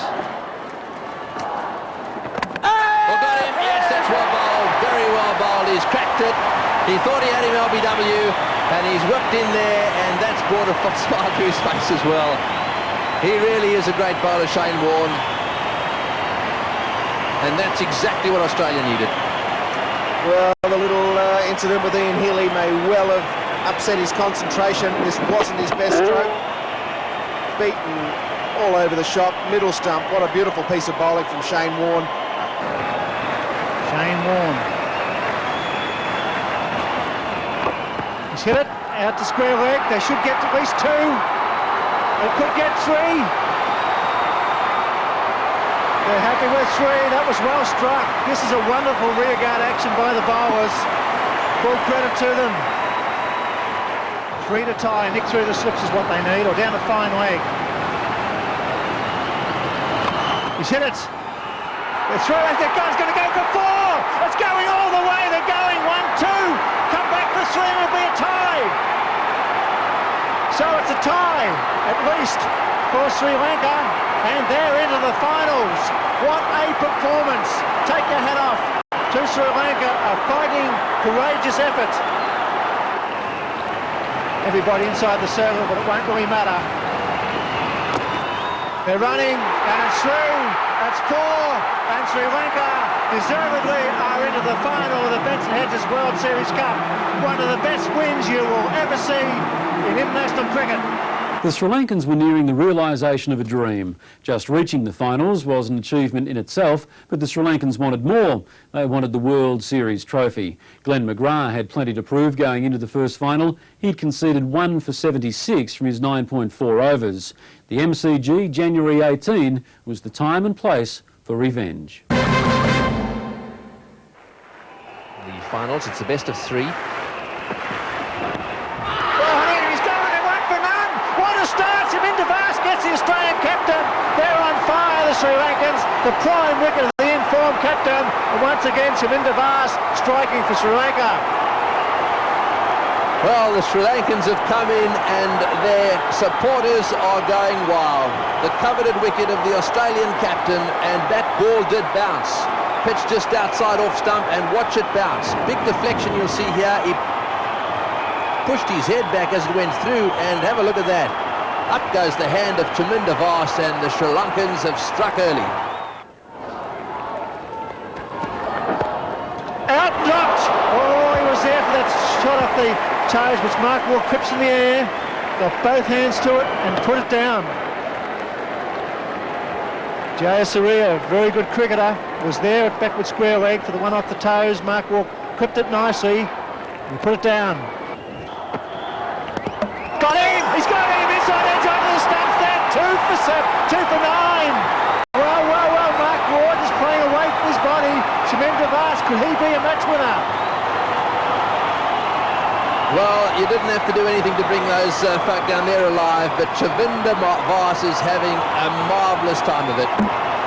He's cracked it. He thought he had him LBW, and he's whipped in there, and that's brought a smile to his face as well. He really is a great bowler, Shane Warne, and that's exactly what Australia needed. Well, the little incident with Ian Healy may well have upset his concentration. This wasn't his best stroke. Beaten all over the shop, middle stump. What a beautiful piece of bowling from Shane Warne. Shane Warne. He's hit it out to square leg. They should get at least 2. They could get 3. They're happy with 3. That was well struck. This is a wonderful rearguard action by the bowlers. Full credit to them. 3 to tie. Nick through the slips is what they need, or down the fine leg. He's hit it. They're through. The gun's going to go for 4. It's going all the way. They're going 1-2. Come back for 3, it'll be a tie. So it's a tie, at least, for Sri Lanka, and they're into the finals. What a performance. Take your hat off to Sri Lanka, a fighting, courageous effort. Everybody inside the circle, but it won't really matter. They're running, and it's through. That's 4, and Sri Lanka deservedly are into the final of the Benson Hedges World Series Cup. One of the best wins you will ever see in international cricket. The Sri Lankans were nearing the realisation of a dream. Just reaching the finals was an achievement in itself, but the Sri Lankans wanted more. They wanted the World Series trophy. Glenn McGrath had plenty to prove going into the first final. He'd conceded 1 for 76 from his 9.4 overs. The MCG, January 18, was the time and place for revenge. The finals, it's the best of 3. Start. Shaminder Vas gets the Australian captain. They're on fire, the Sri Lankans. The prime wicket of the informed captain. And once again, Shaminder Vas striking for Sri Lanka. Well, the Sri Lankans have come in and their supporters are going wild. The coveted wicket of the Australian captain, and that ball did bounce. Pitched just outside off stump, and watch it bounce. Big deflection you'll see here. He pushed his head back as it went through, and have a look at that. Up goes the hand of Chaminda Vas, and the Sri Lankans have struck early. Out dropped. Oh, he was there for that shot off the toes, which Mark Waugh clips in the air, got both hands to it and put it down. Jayasuriya, very good cricketer, was there at backward square leg for the one off the toes. Mark Waugh clipped it nicely and put it down. Got him! He's got him! Inside edge over the stumps there. 2 for 9. Well, Mark Waugh is playing away from his body. Chaminda Vas, could he be a match winner? Well, you didn't have to do anything to bring those folk down there alive, but Chaminda Vas is having a marvellous time of it.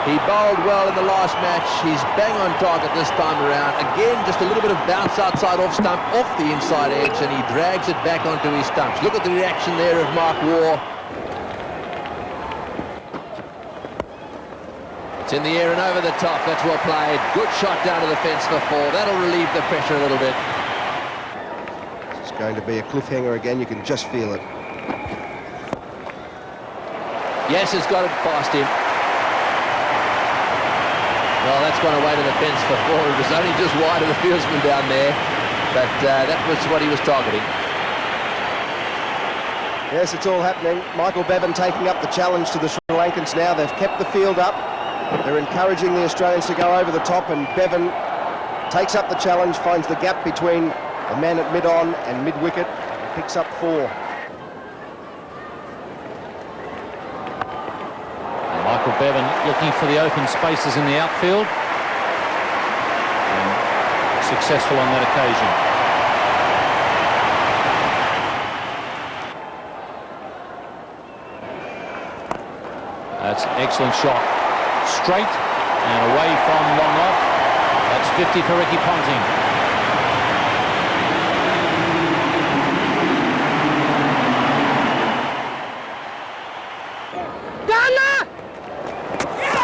He bowled well in the last match. He's bang on target this time around. Again, just a little bit of bounce outside off stump, off the inside edge, and he drags it back onto his stumps. Look at the reaction there of Mark Waugh. It's in the air and over the top. That's well played. Good shot down to the fence for 4. That'll relieve the pressure a little bit. Going to be a cliffhanger again, you can just feel it. Yes, has got it past him. Well, that's gone away to the fence for 4. It was only just wide of the fieldsman down there, but that was what he was targeting. Yes, it's all happening. Michael Bevan taking up the challenge to the Sri Lankans now. They've kept the field up. They're encouraging the Australians to go over the top, and Bevan takes up the challenge, finds the gap between the man at mid-on and mid-wicket, and picks up 4. Michael Bevan looking for the open spaces in the outfield. And successful on that occasion. That's an excellent shot. Straight and away from long off. That's 50 for Ricky Ponting.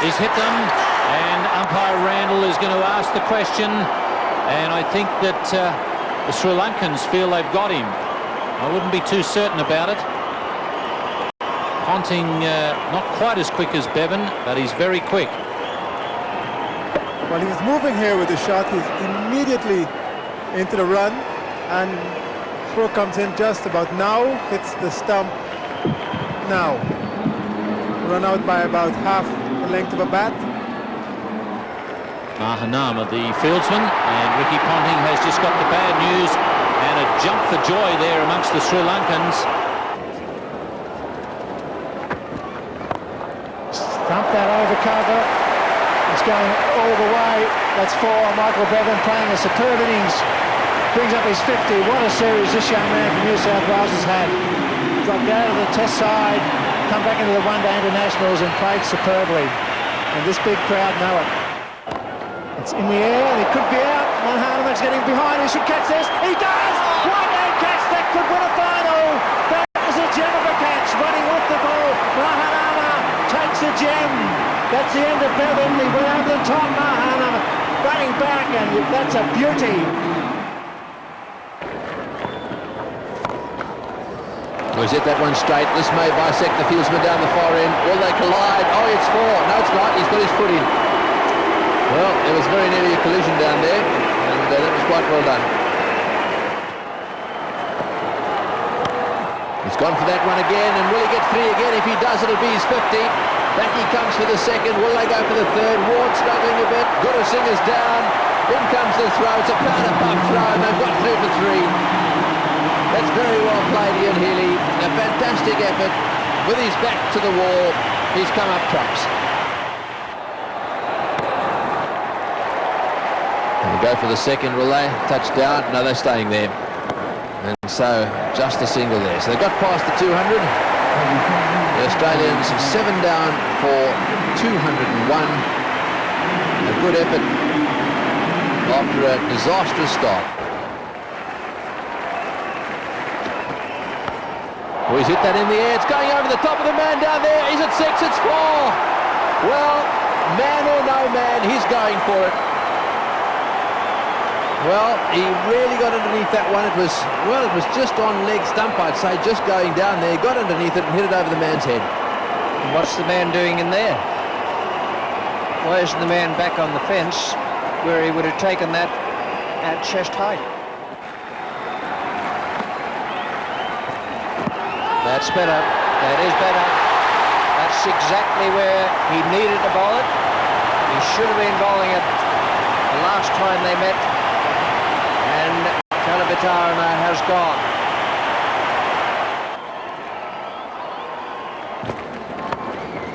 He's hit them, and umpire Randall is going to ask the question, and I think that the Sri Lankans feel they've got him. I wouldn't be too certain about it. Ponting not quite as quick as Bevan, but he's very quick. Well, he was moving here with the shot. He's immediately into the run, and throw comes in just about now, hits the stump now. Run out by about half the length of a bat. Mahanama, the fieldsman, and Ricky Ponting has just got the bad news, and a jump for joy there amongst the Sri Lankans. Stump that over cover. It's going all the way. That's 4. Michael Bevan playing a superb innings. Brings up his 50. What a series this young man from New South Wales has had. Dropped out of the test side, come back into the one-day internationals and played superbly. And this big crowd know it. It's in the air, and it could be out. Mahanama's getting behind. He should catch this. He does! One-hand catch that could win a final. That is a gem of a catch, running off the ball. Mahanama takes a gem. That's the end of Bevan. He went over the top. Mahanama running back, and that's a beauty. He's hit that one straight. This may bisect the fieldsman down the far end. Will they collide? Oh, it's 4. No, it's not. He's got his foot in. Well, there was very nearly a collision down there, and that was quite well done. He's gone for that one again, and will he get 3 again? If he does, it'll be his 50. Back he comes for the second. Will they go for the third? Ward struggling a bit. Gurusingh's down. In comes the throw. It's a powder puff throw, and they've got through for 3. That's very well played, Ian Healy. A fantastic effort. With his back to the wall, he's come up trumps. And they go for the second, will they? Touchdown. No, they're staying there. And so, just a single there. So they got past the 200. The Australians 7 down for 201. A good effort after a disastrous start. Oh, he's hit that in the air. It's going over the top of the man down there. Is it 6? It's 4. Well, man or no man, he's going for it. Well, he really got underneath that one. It was just on leg stump, I'd say, just going down there. Got underneath it and hit it over the man's head. And what's the man doing in there? Why isn't the man back on the fence where he would have taken that at chest height? That's better. That is better. That's exactly where he needed to bowl it. He should have been bowling it the last time they met. And Kalavitarana has gone.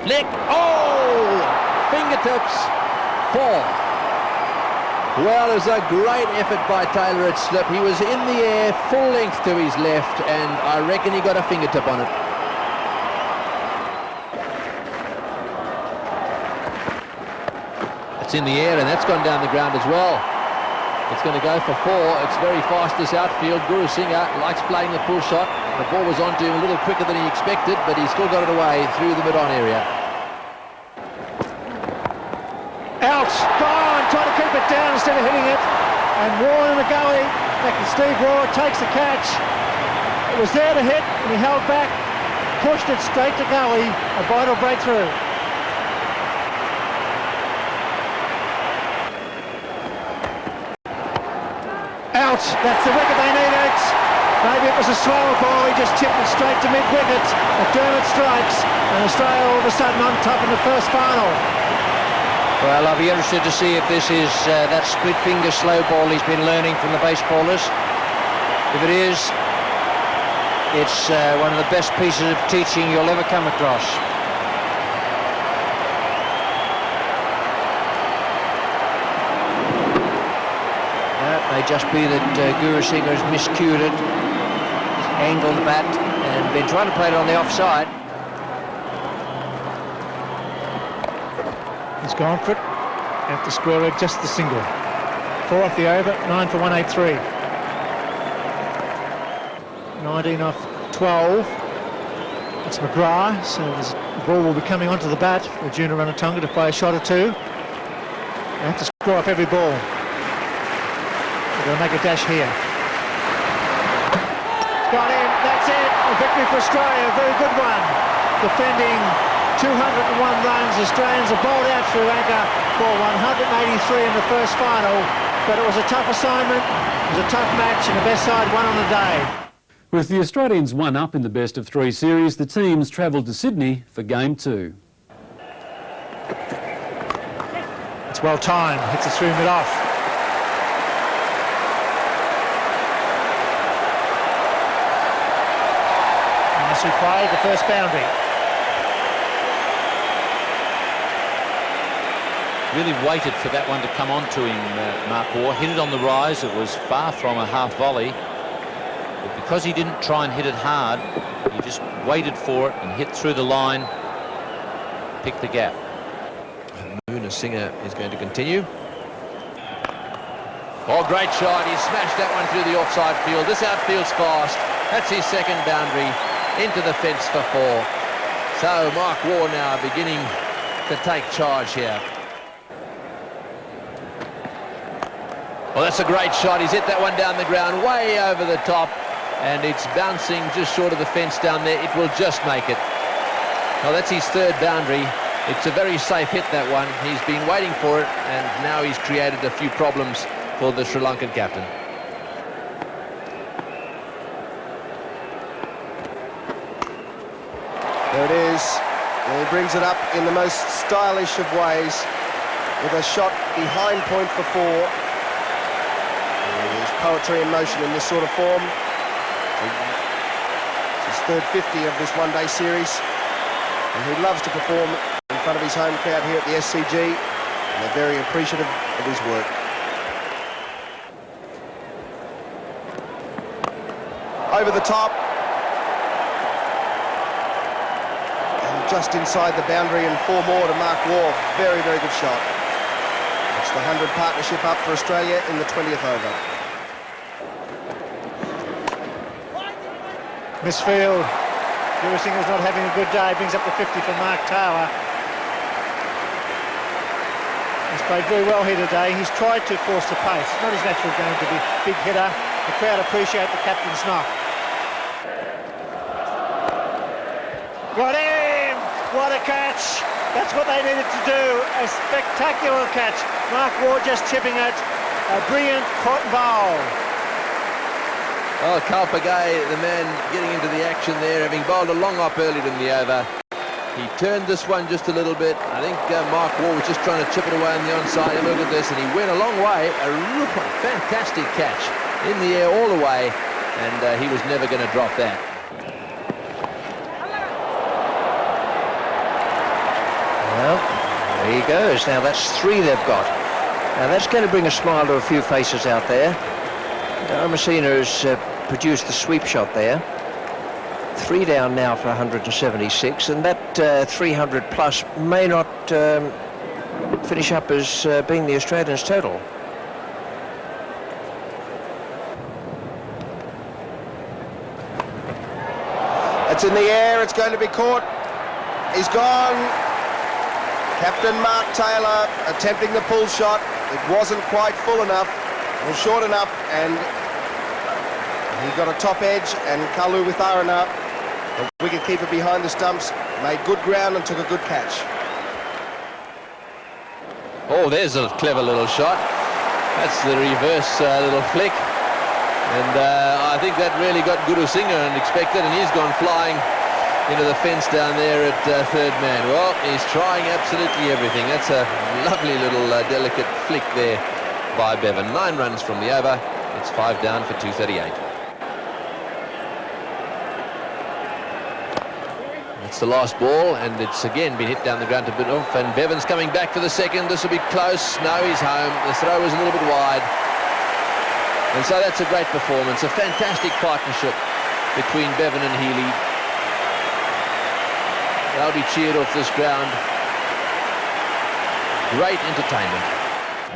Lick. Oh! Fingertips. 4. Well, it was a great effort by Taylor at slip. He was in the air, full length to his left, and I reckon he got a fingertip on it. It's in the air, and that's gone down the ground as well. It's going to go for 4. It's very fast, this outfield. Guru Singh likes playing the pull shot. The ball was onto him a little quicker than he expected, but he still got it away through the mid-on area. Out, gone, trying to keep it down instead of hitting it. And Warren in the gully, back to Steve Raw, takes the catch. It was there to hit, and he held back, pushed it straight to gully, a vital breakthrough. Out, that's the wicket they needed. Maybe it was a slower ball, he just chipped it straight to mid-wicket. McDermott strikes, and Australia all of a sudden on top in the first final. Well, I'll be interested to see if this is that split finger slow ball he's been learning from the baseballers. If it is, it's one of the best pieces of teaching you'll ever come across. It may just be that Guru Singh has miscued it, angled the bat, and been trying to play it on the offside. He's gone for it at the square leg, just the single. 4 off the over, 9 for 183. 19 off 12. It's McGrath, so the ball will be coming onto the bat for Junior Ranatunga to play a shot or two. They have to score off every ball. They're going to make a dash here. Got in, that's it. A victory for Australia, a very good one. Defending 201 runs, Australians are bowled out Sri Lanka for 183 in the first final, but it was a tough assignment, it was a tough match, and the best side won on the day. With the Australians 1 up in the best of 3 series, the teams travelled to Sydney for Game 2. It's well timed, hits it through mid-off. Nicely played, the first boundary. Really waited for that one to come on to him, Mark Waugh. Hit it on the rise. It was far from a half volley. But because he didn't try and hit it hard, he just waited for it and hit through the line, picked the gap. Moona Singer is going to continue. Oh, great shot. He smashed that one through the offside field. This outfield's fast. That's his second boundary into the fence for 4. So Mark Waugh now beginning to take charge here. Well, that's a great shot. He's hit that one down the ground, way over the top, and it's bouncing just short of the fence down there. It will just make it. Well, that's his 3rd boundary. It's a very safe hit, that one. He's been waiting for it, and now he's created a few problems for the Sri Lankan captain. There it is. And he brings it up in the most stylish of ways with a shot behind point for 4. There's poetry in motion in this sort of form. It's his 3rd 50 of this one-day series. And he loves to perform in front of his home crowd here at the SCG. And they're very appreciative of his work. Over the top. And just inside the boundary, and 4 more to Mark Waugh. Very, very good shot. It's the 100 partnership up for Australia in the 20th over. Misfield, Guru Singh is not having a good day. Brings up the 50 for Mark Taylor. He's played very well here today. He's tried to force the pace. It's not his natural game to be a big hitter. The crowd appreciate the captain's knock. Got him! What a catch! That's what they needed to do. A spectacular catch. Mark Ward just chipping it. A brilliant cotton bowl. Oh, Kalpagay, the man getting into the action there, having bowled a long up earlier in the over. He turned this one just a little bit. I think Mark Ward was just trying to chip it away on the onside. Have a look at this, and he went a long way. A real fantastic catch in the air all the way, and he was never going to drop that. Well, there he goes. Now that's 3 they've got. Now that's going to bring a smile to a few faces out there. Armasina has produced the sweep shot there. 3 down now for 176, and that 300 plus may not finish up as being the Australians' total. It's in the air, it's going to be caught. He's gone. Captain Mark Taylor attempting the pull shot. It wasn't quite full enough, or short enough, and he got a top edge, and Kalu Witharana, the wicketkeeper behind the stumps, made good ground and took a good catch. Oh, there's a clever little shot. That's the reverse little flick. And I think that really got Guru Singh unexpected, and he's gone flying into the fence down there at third man. Well, he's trying absolutely everything. That's a lovely little delicate flick there by Bevan. 9 runs from the over. It's 5 down for 238. It's the last ball, and it's again been hit down the ground to bit off, and Bevan's coming back for the second. This will be close. No, he's home. The throw was a little bit wide. And so that's a great performance. A fantastic partnership between Bevan and Healy. They'll be cheered off this ground. Great entertainment.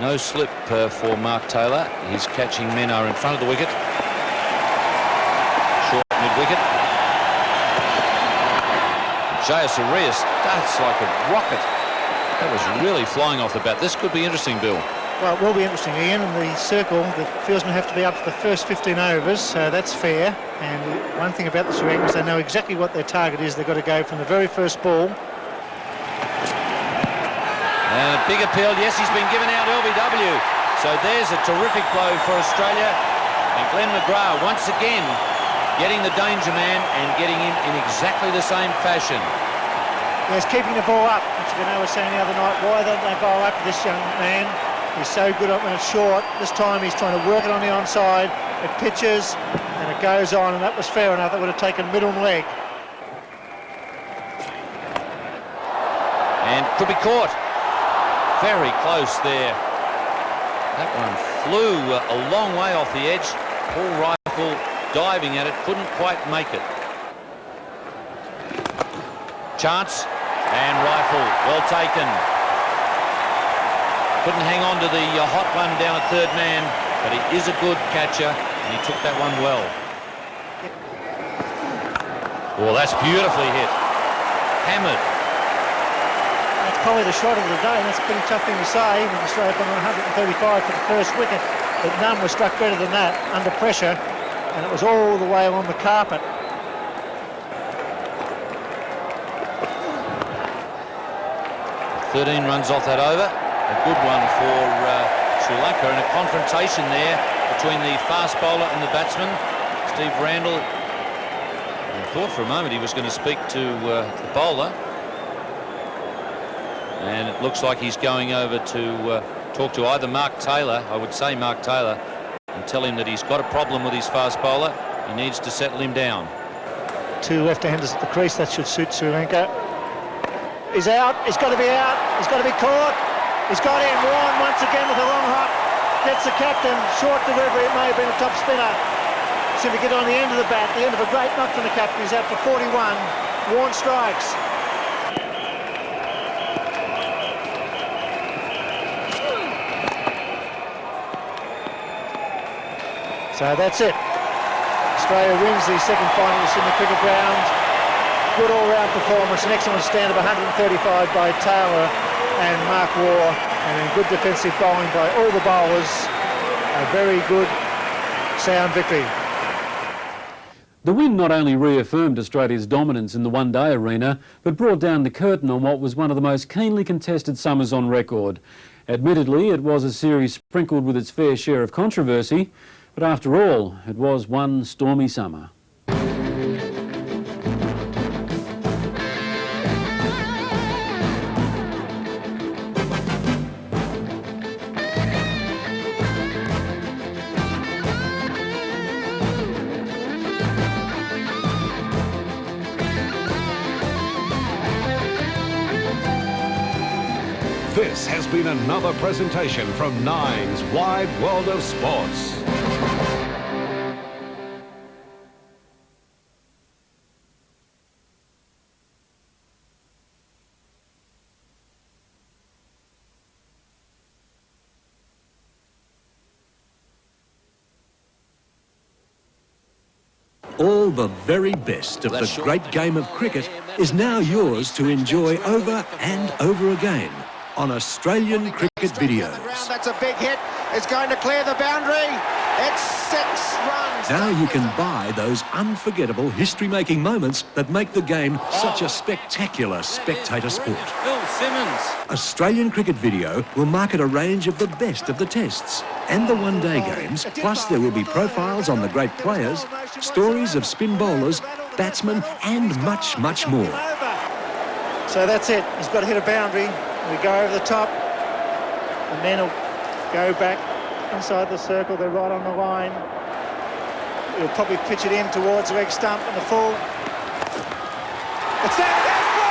No slip for Mark Taylor. His catching men are in front of the wicket. Short mid-wicket. Jayas Arias starts like a rocket. That was really flying off the bat. This could be interesting, Bill. Well, it will be interesting, Ian. In the circle, the fieldsmen have to be up to the first 15 overs, so that's fair. And one thing about the Sri Lankans, they know exactly what their target is. They've got to go from the very first ball. And a big appeal. Yes, he's been given out LBW. So there's a terrific blow for Australia. And Glenn McGrath once again getting the danger man and getting him in exactly the same fashion. Yes, keeping the ball up. Which I was saying the other night, why don't they bowl up this young man? He's so good up when it's short. This time he's trying to work it on the onside. It pitches and it goes on, and that was fair enough. It would have taken middle leg. And could be caught. Very close there. That one flew a long way off the edge. Paul Rifle diving at it, couldn't quite make it. Chance, and Rifle, well taken. Couldn't hang on to the hot one down at third man, but he is a good catcher, and he took that one well. Oh, that's beautifully hit. Hammered. That's probably the shot of the day, and that's a pretty tough thing to say. With Australia on 135 for the first wicket, but none was struck better than that under pressure, and it was all the way along the carpet. "13 runs off that over. A good one for Sri Lanka, and a confrontation there between the fast bowler and the batsman, Steve Randall. I thought for a moment he was going to speak to the bowler, and it looks like he's going over to talk to either Mark Taylor, I would say Mark Taylor, and tell him that he's got a problem with his fast bowler. He needs to settle him down. 2 left-handers at the crease, that should suit Sri Lanka. He's out, he's got to be out, he's got to be caught. He's got him. Warren once again with a long hop. Gets the captain. Short delivery. It may have been a top spinner. Seemed to get on the end of the bat. The end of a great knock from the captain. He's out for 41. Warren strikes. So that's it. Australia wins the second finals in the cricket ground. good all-round performance. An excellent stand of 135 by Taylor and Mark Waugh, and then good defensive bowling by all the bowlers. A very good, sound victory. The win not only reaffirmed Australia's dominance in the one-day arena, but brought down the curtain on what was one of the most keenly contested summers on record. Admittedly, it was a series sprinkled with its fair share of controversy, but after all, it was one stormy summer. This has been another presentation from Nine's Wide World of Sports. All the very best of the great game of cricket is now yours to enjoy over and over again on Australian Cricket Videos. That's a big hit. It's going to clear the boundary. It's 6 runs. Now you can buy those unforgettable history-making moments that make the game such a spectacular spectator sport. Phil Simmons. Australian Cricket Video will market a range of the best of the tests and the one-day games, plus there will be profiles on the great players, stories of spin bowlers, batsmen and much, much more. So that's it. He's got to hit a boundary. We go over the top. The men will go back inside the circle. They're right on the line. He'll probably pitch it in towards the leg stump and the full. It's there. There's 4!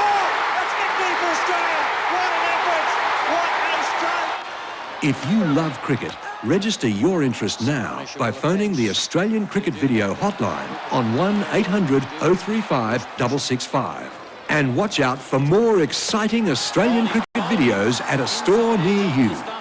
That's victory for Australia. What an effort. What a stroke. If you love cricket, register your interest now by phoning the Australian Cricket Video hotline on 1800 035 665. And watch out for more exciting Australian cricket videos at a store near you.